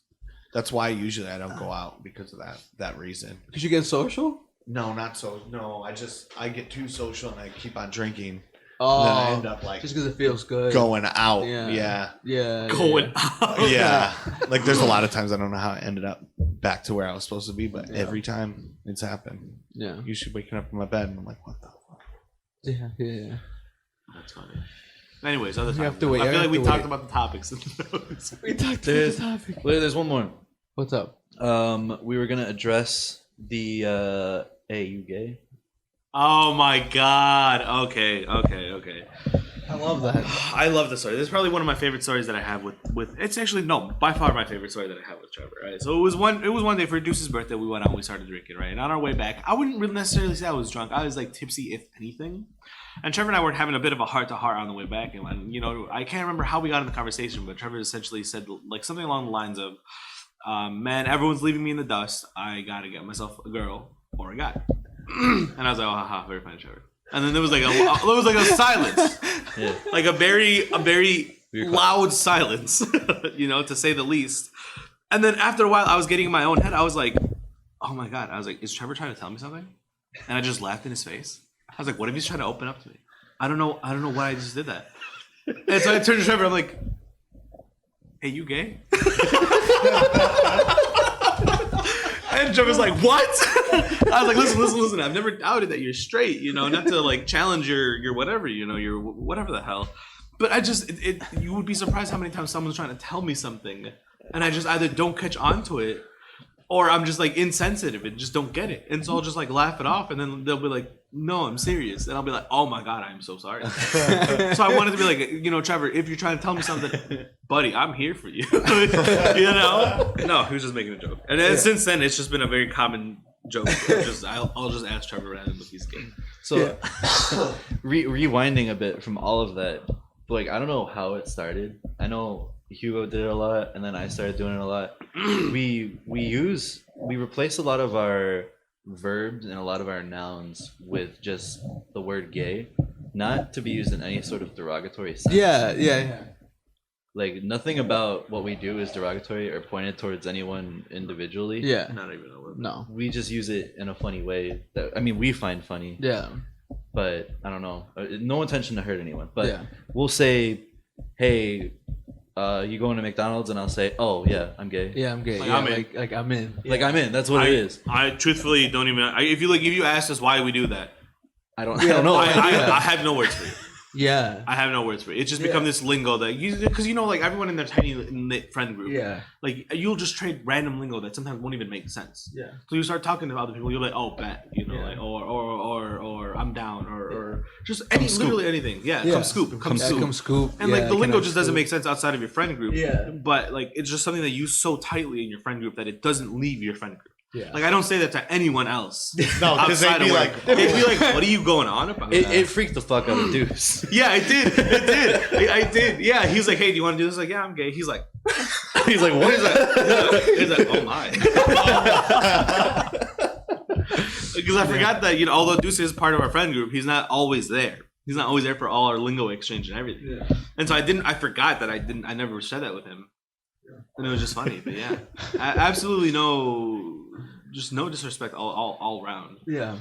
That's why usually I don't go out because of that reason.
Did you get social?
No, not so. No, I get too social and I keep on drinking.
Oh,
And then I end up like
just because it feels good.
going out.
Yeah.
Yeah.
Yeah.
Going
yeah.
out.
Yeah. Like there's a lot of times I don't know how I ended up back to where I was supposed to be, but
Yeah.
every time it's happened.
Yeah.
Usually waking up in my bed and I'm like, what the fuck?
Yeah. Yeah.
That's funny. Anyways, other
You have
topics.
to wait,
I
you
feel
have
like we
to
talked
wait.
about the topics.
We talked
There's-
about the topic.
Wait, there's one more.
What's up?
We were gonna address the hey, you gay?
Oh my god. Okay.
I love that.
I love this story. This is probably one of my favorite stories that I have with it's actually no, by far my favorite story that I have with Trevor, right? So it was one day for Deuce's birthday, we went out and we started drinking, right? And on our way back, I wouldn't really necessarily say I was drunk. I was like tipsy, if anything. And Trevor and I were having a bit of a heart-to-heart on the way back, and you know, I can't remember how we got in the conversation, but Trevor essentially said like something along the lines of, man, everyone's leaving me in the dust. I gotta get myself a girl or a guy. And I was like, oh, haha, very funny, Trevor. And then there was like a silence,
Yeah.
like a very
Weird
loud silence, you know, to say the least. And then after a while, I was getting in my own head. I was like, oh my god. I was like, is Trevor trying to tell me something? And I just laughed in his face. I was like, what if he's trying to open up to me? I don't know why I just did that. And so I turned to Trevor, I'm like, hey, you gay? And Trevor's like, what? I was like, listen. I've never doubted that you're straight, not to like challenge your whatever, your whatever the hell. But I just, you would be surprised how many times someone's trying to tell me something and I just either don't catch on to it or I'm just like insensitive and just don't get it. And so I'll just like laugh it off and then they'll be like, no, I'm serious. And I'll be like, oh my God, I'm so sorry. So I wanted to be like, Trevor, if you're trying to tell me something, buddy, I'm here for you. No, he was just making a joke. And then since then, it's just been a very common joke. I'll just ask Trevor randomly if he's gay.
So rewinding a bit from all of that, like, I don't know how it started. I know Hugo did it a lot, and then I started doing it a lot. We replace a lot of our verbs and a lot of our nouns with just the word gay, not to be used in any sort of derogatory sense.
Yeah.
Like, nothing about what we do is derogatory or pointed towards anyone individually.
Yeah.
Not even a little.
No.
We just use it in a funny way that, I mean, we find funny.
Yeah.
But I don't know. No intention to hurt anyone. But
Yeah.
we'll say, hey, you going to McDonald's? And I'll say, oh, yeah, I'm gay.
Yeah, I'm gay.
Like,
yeah,
I'm in.
like I'm in.
Like, I'm in. That's what it is.
I truthfully don't even. If you asked us why we do that,
I don't know.
I have no words for you.
Yeah.
I have no words for it. It's just become this lingo that because like everyone in their tiny knit friend group.
Yeah.
Like you'll just trade random lingo that sometimes won't even make sense.
Yeah.
So you start talking to other people, you'll be like, oh, bet, like or I'm down or just literally anything. Yeah. Come scoop.
Come scoop.
And like the lingo just doesn't make sense outside of your friend group.
Yeah.
But like it's just something that you use so tightly in your friend group that it doesn't leave your friend group.
Yeah.
Like I don't say that to anyone else.
No, because they'd be like,
what are you going on about?
It freaked the fuck out of Deuce.
Yeah, it did. I did. Yeah, he's like, hey, do you want to do this? Like, yeah, I'm gay. He's like, what is that? He's like, oh my. Because I forgot that although Deuce is part of our friend group, he's not always there. He's not always there for all our lingo exchange and everything. Yeah. And so I forgot that I never said that with him. And it was just funny, but yeah, absolutely no disrespect all around. Yeah,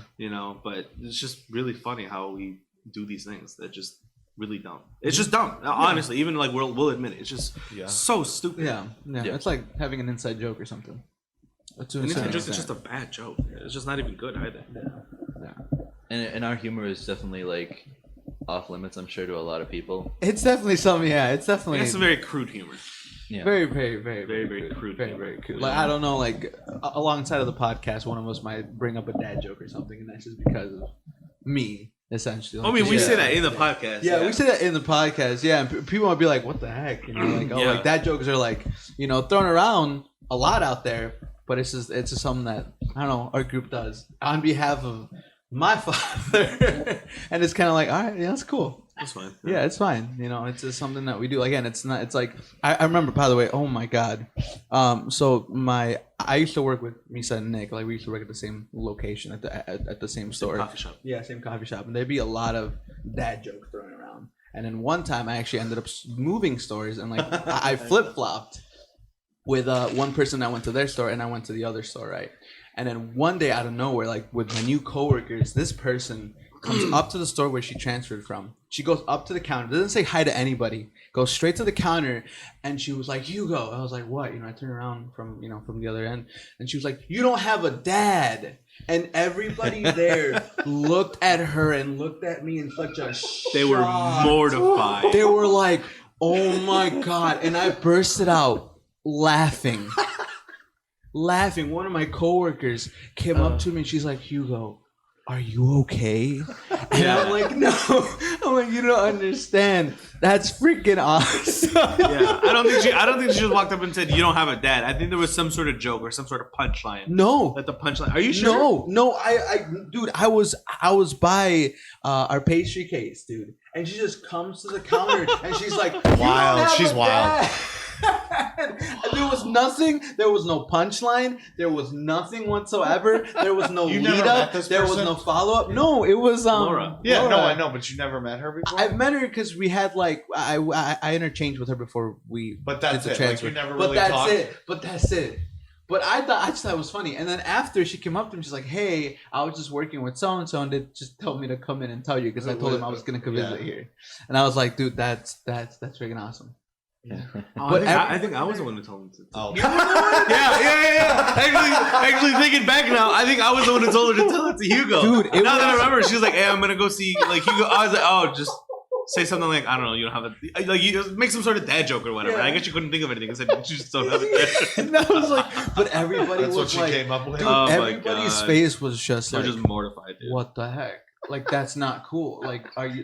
but it's just really funny how we do these things that just really dumb. It's just dumb, honestly. Even like we'll admit it. It's just so stupid.
Yeah, it's like having an inside joke or something.
It's just a bad joke. It's just not even good either.
Yeah.
And our humor is definitely like off limits, I'm sure, to a lot of people.
It's definitely something. Yeah, it's definitely.
It's a very crude humor.
Yeah. Very crude.
Very crude.
Like I don't know, like alongside of the podcast, one of us might bring up a dad joke or something, and that's just because of me, essentially.
Like, I mean, we say that in the podcast.
Yeah, we say that in the podcast. Yeah, and people might be like, "What the heck?" Like, oh, like dad jokes are like, thrown around a lot out there, but it's just something that I don't know our group does on behalf of my father, and it's kind of like, all right, yeah, that's cool.
That's fine.
Yeah, it's fine. It's just something that we do. Again, it's not. It's like I remember. By the way, oh my god. So I used to work with Misa and Nick. Like we used to work at the same location at the same store.
Coffee shop.
Yeah, same coffee shop, and there'd be a lot of dad jokes thrown around. And then one time, I actually ended up moving stores, and like I flip flopped with one person that went to their store, and I went to the other store, right? And then one day out of nowhere, like with my new coworkers, this person comes up to the store where she transferred from. She goes up to the counter, doesn't say hi to anybody, goes straight to the counter, and she was like, Hugo. I was like, what? I turned around from the other end, and she was like, you don't have a dad. And everybody there looked at her and looked at me in such a shock.
They were mortified.
They were like, oh my God. And I bursted out laughing. One of my coworkers came up to me and she's like, Hugo, are you okay? And I'm like, no. I'm like, you don't understand. That's freaking awesome.
Yeah, I don't think she just walked up and said, "You don't have a dad." I think there was some sort of joke or some sort of punchline.
No,
at the punchline. Are you sure?
No. Dude, I was by our pastry case, dude, and she just comes to the counter and she's like,
wild. She's wild.
There was nothing. There was no punchline. There was nothing whatsoever. There was no lead up. There was no follow up. No, it was
Laura.
Yeah,
Laura.
no, I know, but you never met her before.
I've met her because we had like I interchanged with her before we.
But that's
did the
it.
transfer.
Like you never really talked.
But that's it. But I just thought it was funny. And then after she came up to me, she's like, "Hey, I was just working with so and so, and they just told me to come in and tell you because I told them I was gonna come visit here." And I was like, "Dude, that's freaking awesome."
Yeah.
Oh,
But
I think I was the one who told him to.
Oh.
Yeah. Actually, thinking back now, I think I was the one who told her to tell it to Hugo.
Dude,
now that I remember, she was like, "Hey, I'm gonna go see like Hugo." I was like, "Oh, just say something like I don't know, you don't have a like you just make some sort of dad joke or whatever."
Yeah.
I guess you couldn't think of anything. I said, "You just don't have a dad."
And I was like, but everybody
That's what
was
she
like,
came up with.
dude,
Oh my
everybody's
God.
face was just
They're
like,
just mortified, dude.
what the heck? Like that's not cool. Like are you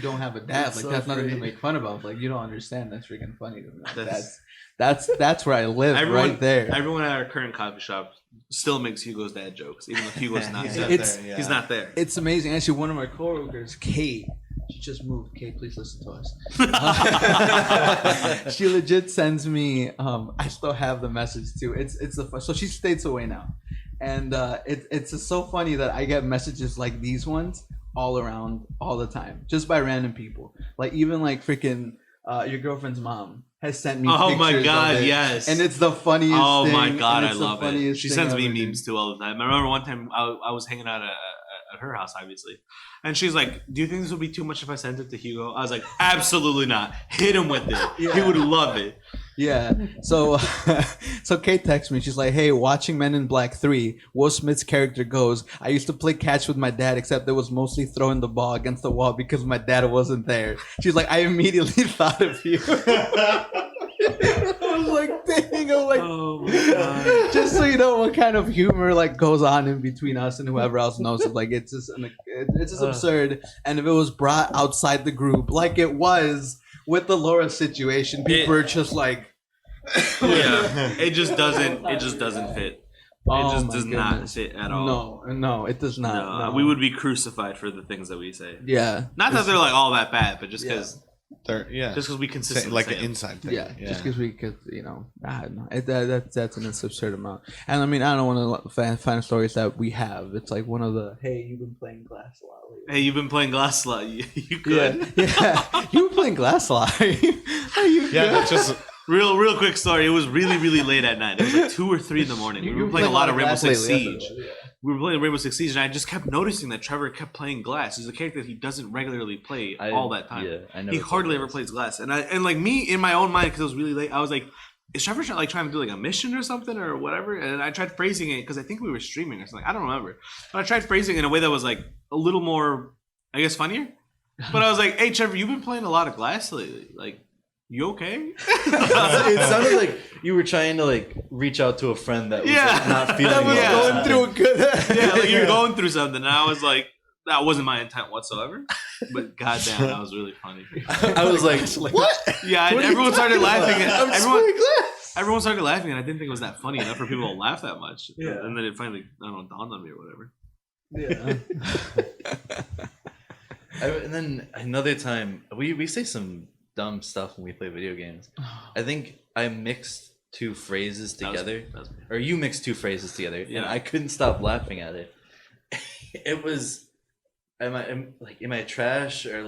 don't have a dad?
It's
Like
so
that's nothing to
funny.
make fun about. Like you don't understand. That's freaking funny to me. Like,
That's-
that's where I live right there.
Everyone at our current coffee shop still makes Hugo's dad jokes, even though Hugo's not
He's
there.
not
It's-
there, yeah.
He's not there.
It's amazing. Actually, one of my coworkers, Kate, she just moved. Kate, please listen to us. She legit sends me. I still have the message too. So she stays away now, and it's just so funny that I get messages like these ones all around all the time, just by random people. Like even like freaking your girlfriend's mom has sent me.
Oh my
pictures
God,
of it,
yes.
and it's the funniest.
Oh
thing,
my God,
and
I
it's the
love it.
funniest
She
thing
sends me
ever, dude.
memes too all the time. I remember one time I was hanging out at her house, obviously, and she's like, "Do you think this would be too much if I sent it to Hugo?" I was like, "Absolutely not. Hit him with it. He
Yeah.
would love it."
Yeah. So so Kate texts me. She's like, "Hey, watching Men in Black 3, Will Smith's character goes, I used to play catch with my dad, except it was mostly throwing the ball against the wall because my dad wasn't there." She's like, "I immediately thought of you." I was like, dang, I'm like,
Oh my God.
just so you know what kind of humor like goes on in between us and whoever else knows it. Like it's just absurd. And if it was brought outside the group, like it was with the Laura situation, people were just like,
Yeah, it just doesn't fit. It
Oh
just
my
does not
goodness.
fit at all.
No, it does not.
No,
No.
we would be crucified for the things that we say.
Yeah.
Not that they're like all that bad, but just
Yeah.
because
Yeah.
just because we
Say-
consistently
like
say
an
them.
inside thing.
Yeah, just because we could, I don't know. That's an absurd amount. And I mean, I don't want to find stories that we have. It's like one of the, hey, you've been playing Glass a lot lately.
Hey, you've been playing Glass a lot. You could.
Yeah. You've been playing Glass a lot. Are you
Yeah,
good?
that's just
Real quick story. It was really late at night. It was like 2 or 3 in the morning. We were playing a lot of Rainbow Six Siege. We were playing Rainbow Six Siege, and I just kept noticing that Trevor kept playing Glass. He's a character that he doesn't regularly play all that time.
Yeah, I know.
He hardly ever plays Glass. And like me, in my own mind, because it was really late, I was like, is Trevor like trying to do like a mission or something or whatever? And I tried phrasing it because I think we were streaming or something. I don't remember. But I tried phrasing it in a way that was like a little more, I guess, funnier. But I was like, hey, Trevor, you've been playing a lot of Glass lately. Like, you okay?
It sounded like you were trying to like reach out to a friend that was like, not feeling
That was
well.
going through a good.
Yeah, like you're going through something. And I was like, that wasn't my intent whatsoever. But goddamn, that was really funny.
I was like, what?
Yeah, and
What are you
everyone started
talking
laughing.
about?
And
I'm scoring glass.
everyone started laughing, and I didn't think it was that funny enough for people to laugh that much.
Yeah.
And then it finally, I don't know, dawned on me or whatever.
Yeah.
And then another time, we say some dumb stuff when we play video games. I think I mixed 2 phrases together,
That was me.
or you mixed 2 phrases together, and
Yeah.
I couldn't stop laughing at it. It was, am I trash or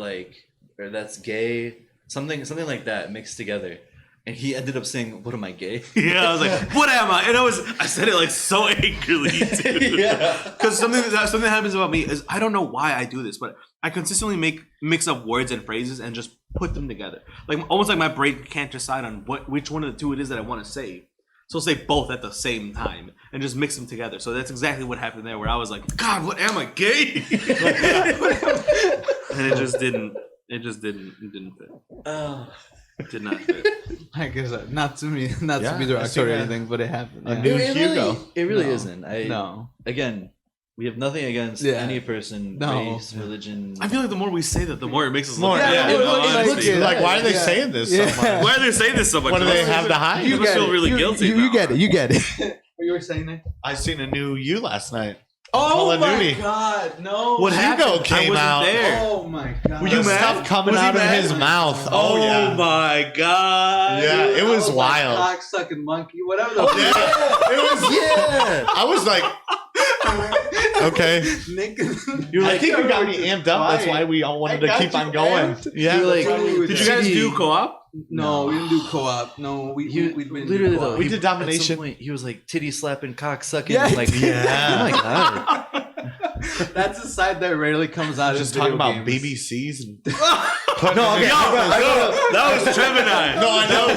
that's gay? Something like that mixed together. And he ended up saying, "What am I, gay?"
Yeah, I was like, "What am I?" And I said it like so angrily, too.
Yeah.
Because something that happens about me is I don't know why I do this, but I consistently mix up words and phrases and just put them together. Like almost like my brain can't decide on which one of the 2 it is that I want to say. So I'll say both at the same time and just mix them together. So that's exactly what happened there, where I was like, "God, what am I, gay?" And it just didn't. It didn't fit. It did not fit.
I guess not to me, not
Yeah,
to be
I
derogatory
see
or
that.
anything, but it happened.
A
Yeah.
new
It
Hugo.
really
No.
isn't.
No.
Again, we have nothing against
Yeah.
any person,
No.
race, religion.
I feel like the more we say that, the more it makes us
More,
look bad.
yeah.
in all
Look at
honesty.
it.
like, why are they
Yeah.
saying this
Yeah.
so much?
Why are they saying this so much?
What do they have to hide?
You must feel really
you,
guilty.
You,
now.
get it. You get it. What you were saying, Nick?
I seen a new you last night.
Oh
Call of
my
Duty.
God! No.
What
Hugo
happened?
came
I wasn't
out.
there.
Oh my God!
Were you
The
mad?
stuff coming
Was he
out of
mad?
his mouth.
Oh,
yeah.
my god!
Yeah, it
I
was
like,
wild.
cock sucking monkey, whatever. The
Yeah, it was.
Yeah.
I was like, okay.
Nick.
I think you got me amped up. That's why we all wanted to keep on going. Yeah.
You're like,
Dude,
Did you guys
CD.
do co-op?
No, we didn't do co-op. No, we'd been
literally
co-op.
though.
We did domination.
At some point, he was like titty slapping, cock sucking.
Yeah.
I'm like,
Yeah.
oh my god.
That's a side that rarely comes out.
Just
in
talking
video
about
games.
BBCs and
No, okay.
That was Trev and I.
no, I know,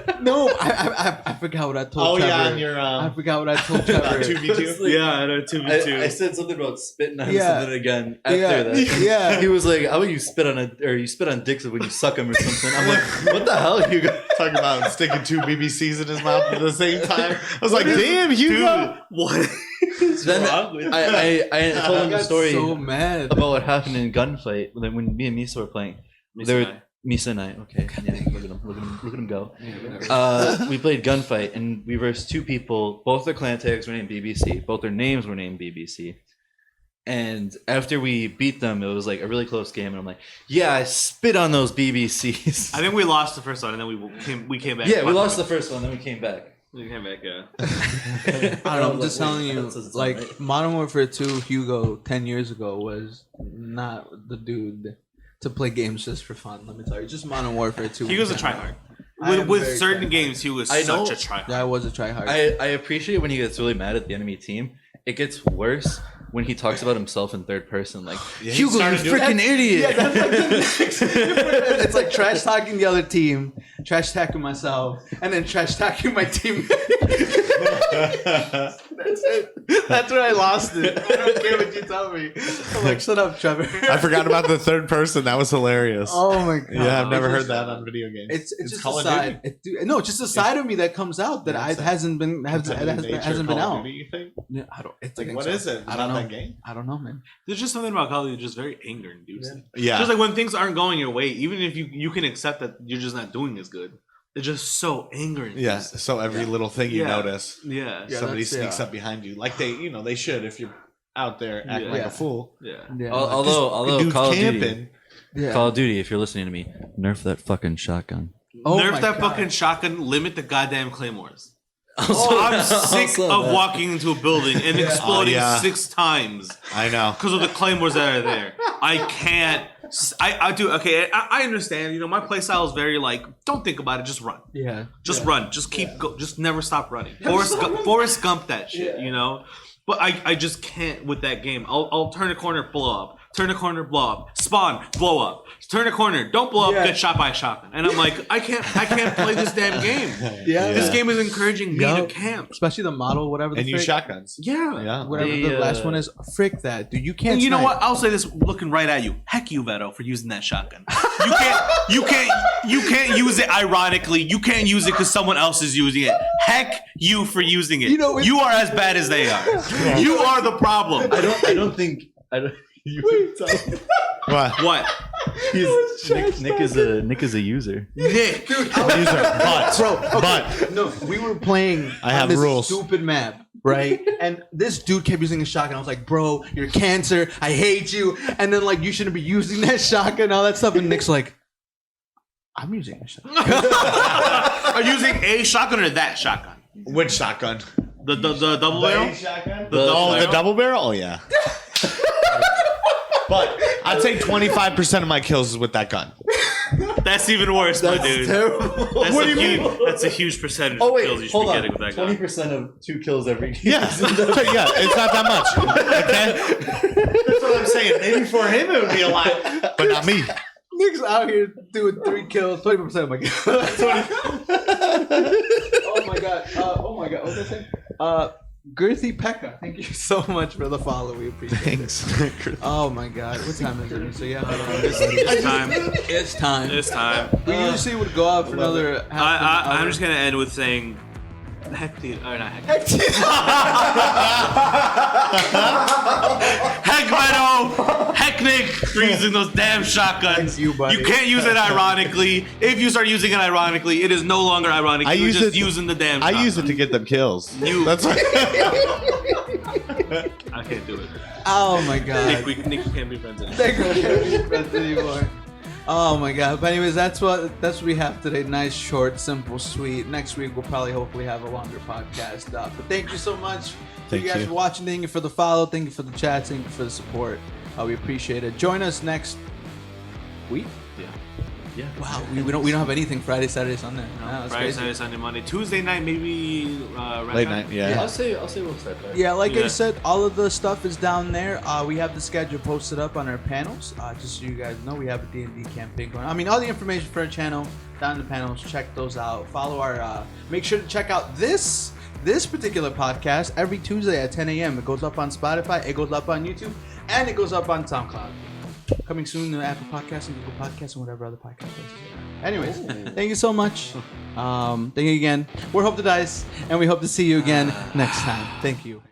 but
No, I forgot what I told Trevor.
yeah, on your
I forgot what I told Trevor.
2v2.
Yeah, I know 2v2.
I said something about spitting on
Yeah.
something again after
Yeah.
that.
Yeah.
He was like, "How about you spit on you spit on dicks when you suck them or something?" I'm like, "What the hell, Hugo?"
Talking about sticking 2 BBCs in his mouth at the same time. I was like, damn, Hugo.
What?
Then I told
I
him the
got
story
so mad.
about what happened in Gunfight when me and Misa were playing. Misa and I. Okay. Yeah, look at him go. We played Gunfight and we versed 2 people. Both their clan tags were named BBC. Both their names were named BBC. And after we beat them, it was like a really close game. And I'm like, yeah, I spit on those BBCs.
I think we lost the first one, and then we came back.
Yeah, we lost the first one, then we came back.
We came back, yeah.
I don't know. I'm just telling you,
That's what's
like
right.
Modern Warfare 2, Hugo 10 years ago was not the dude to play games just for fun. Let me tell you, just Modern Warfare 2.
He was a
was
tryhard.
I am
With
very
certain
tryhard.
games, he was
I know-
such a tryhard.
Yeah, I was a tryhard.
I appreciate when he gets really mad at the enemy team. It gets worse when he talks about himself in third person, like,
Yeah, he
Hugo, you
started doing
freaking idiot.
Yeah, that's like the next different. It's like trash talking the other team, trash talking myself, and then trash talking my team. That's it. That's where I lost it. I don't care what you tell me. I'm like, shut up, Trevor.
I forgot about the third person. That was hilarious.
Oh my god.
Yeah, I've never
It's
heard
just-
that on video games.
It's just
Call
a
of Duty.
side. No, it's just a side of me that comes out that
Yeah,
hasn't been
Is that the nature of
hasn't been
Call of
out.
Duty, you think?
Yeah, I don't. It's
Like, what is it?
I don't know.
About that game?
I don't know, man.
There's just something about Call of Duty just very anger inducing.
Yeah.
Just like when things aren't going your way, even if you can accept that you're just not doing as good, they're just so anger inducing.
Yeah. So every little thing you
Yeah.
notice,
Yeah.
Yeah,
somebody
that's-
sneaks
yeah.
up behind you, like they should if you're out there acting
Yeah.
like
Yeah.
a fool.
Yeah.
Yeah.
Although
Dude's
Call of Duty,
camping.
yeah.
Call of Duty, if you're listening to me, nerf that fucking shotgun.
Oh my
Nerf that
God.
fucking shotgun, limit the goddamn claymores.
Also,
I'm sick
also
of
that.
walking into a building and exploding
Oh, yeah.
6 times
I know.
because of the claymores that are there. I can't. I do. Okay, I understand. You know, my playstyle is very like, don't think about it, just run.
Yeah.
Just run. Just keep go. Just never stop running. Forrest Gump that shit, you know? But I just can't with that game. I'll turn a corner, blow up. Turn a corner, blow up. Spawn, blow up. Turn a corner, don't blow up,
Yeah.
get shot by a shotgun. And I'm like, I can't play this damn game.
Yeah.
This game is encouraging me to
Yup.
camp.
Especially the model, whatever the
And use
frick-
shotguns.
Yeah.
Yeah.
whatever
They,
the last
uh,
one is. Frick that, dude. You can't.
And you know
snipe.
what? I'll say this looking right at you. Heck you, Veto, for using that shotgun. You can't use it ironically. You can't use it because someone else is using it. Heck you for using it.
You know,
you are as bad as they are. You are the problem.
I don't think. You
What?
What?
Nick is a user.
Nick.
But
No, we were playing.
I
on
have
this
rules.
Stupid map, right? And this dude kept using a shotgun. I was like, "Bro, you're cancer. I hate you." And then like, you shouldn't be using that shotgun, and all that stuff. And Nick's like, "I'm using a shotgun."
Are you using a shotgun or that shotgun?
which shotgun?
The double barrel?
Shotgun?
The double
Oh, the
barrel?
double barrel? Oh yeah. But I'd say 25% of my kills is with that gun.
That's even worse, my dude.
Terrible.
That's a huge percentage
Oh
of
wait,
kills you should
hold
be
on.
getting with that gun.
20% of 2 kills every game.
Yeah. Yeah, it's not that much. Okay? That's what I'm saying. Maybe for him it would be a lot. But not me.
Nick's out here doing 3 kills, 20% of my kills. Oh my god. Oh my god. What was I saying? Girthy Pekka, thank you so much for the follow. We appreciate it.
Thanks.
Oh my god. What time is it? So yeah, hold on.
It's time.
It's time.
It's time.
We usually would go out for another half an hour.
I'm just gonna end with saying, heck the, or not heck. Heck Meadow! Heck Nick for using those damn shotguns.
Thank you, buddy.
can't use it ironically. If you start using it ironically, it is no longer ironic.
I
You're
use
just
it-
using the damn
I
shotgun.
use it to get them kills.
You-
That's what
I can't do it.
Oh my god.
Nick, we can't be friends anymore.
Thank you, can't be friends anymore. Oh my god. But anyways, that's what we have today. Nice, short, simple, sweet. Next week we'll probably hopefully have a longer podcast. But thank you so much.
Thank
you guys
you.
for watching. Thank you for the follow. Thank you for the chat. Thank you for the support. We appreciate it. Join us next week.
Yeah.
Yeah.
Wow, we don't have anything Friday, Saturday, Sunday. No, that's
Friday,
crazy.
Saturday, Sunday, Monday, Tuesday night, maybe
Late night, yeah.
I'll say we'll start there.
Yeah, like I
Yeah.
said, all of the stuff is down there. We have the schedule posted up on our panels. Just so you guys know, we have a D&D campaign going on. I mean, all the information for our channel down in the panels. Check those out. Follow our. Make sure to check out this particular podcast every Tuesday at 10 a.m. It goes up on Spotify, it goes up on YouTube, and it goes up on SoundCloud. Coming soon to Apple Podcasts and Google Podcasts and whatever other podcast places. Anyways, thank you so much. Thank you again. We're Hope to Dice, and we hope to see you again next time. Thank you.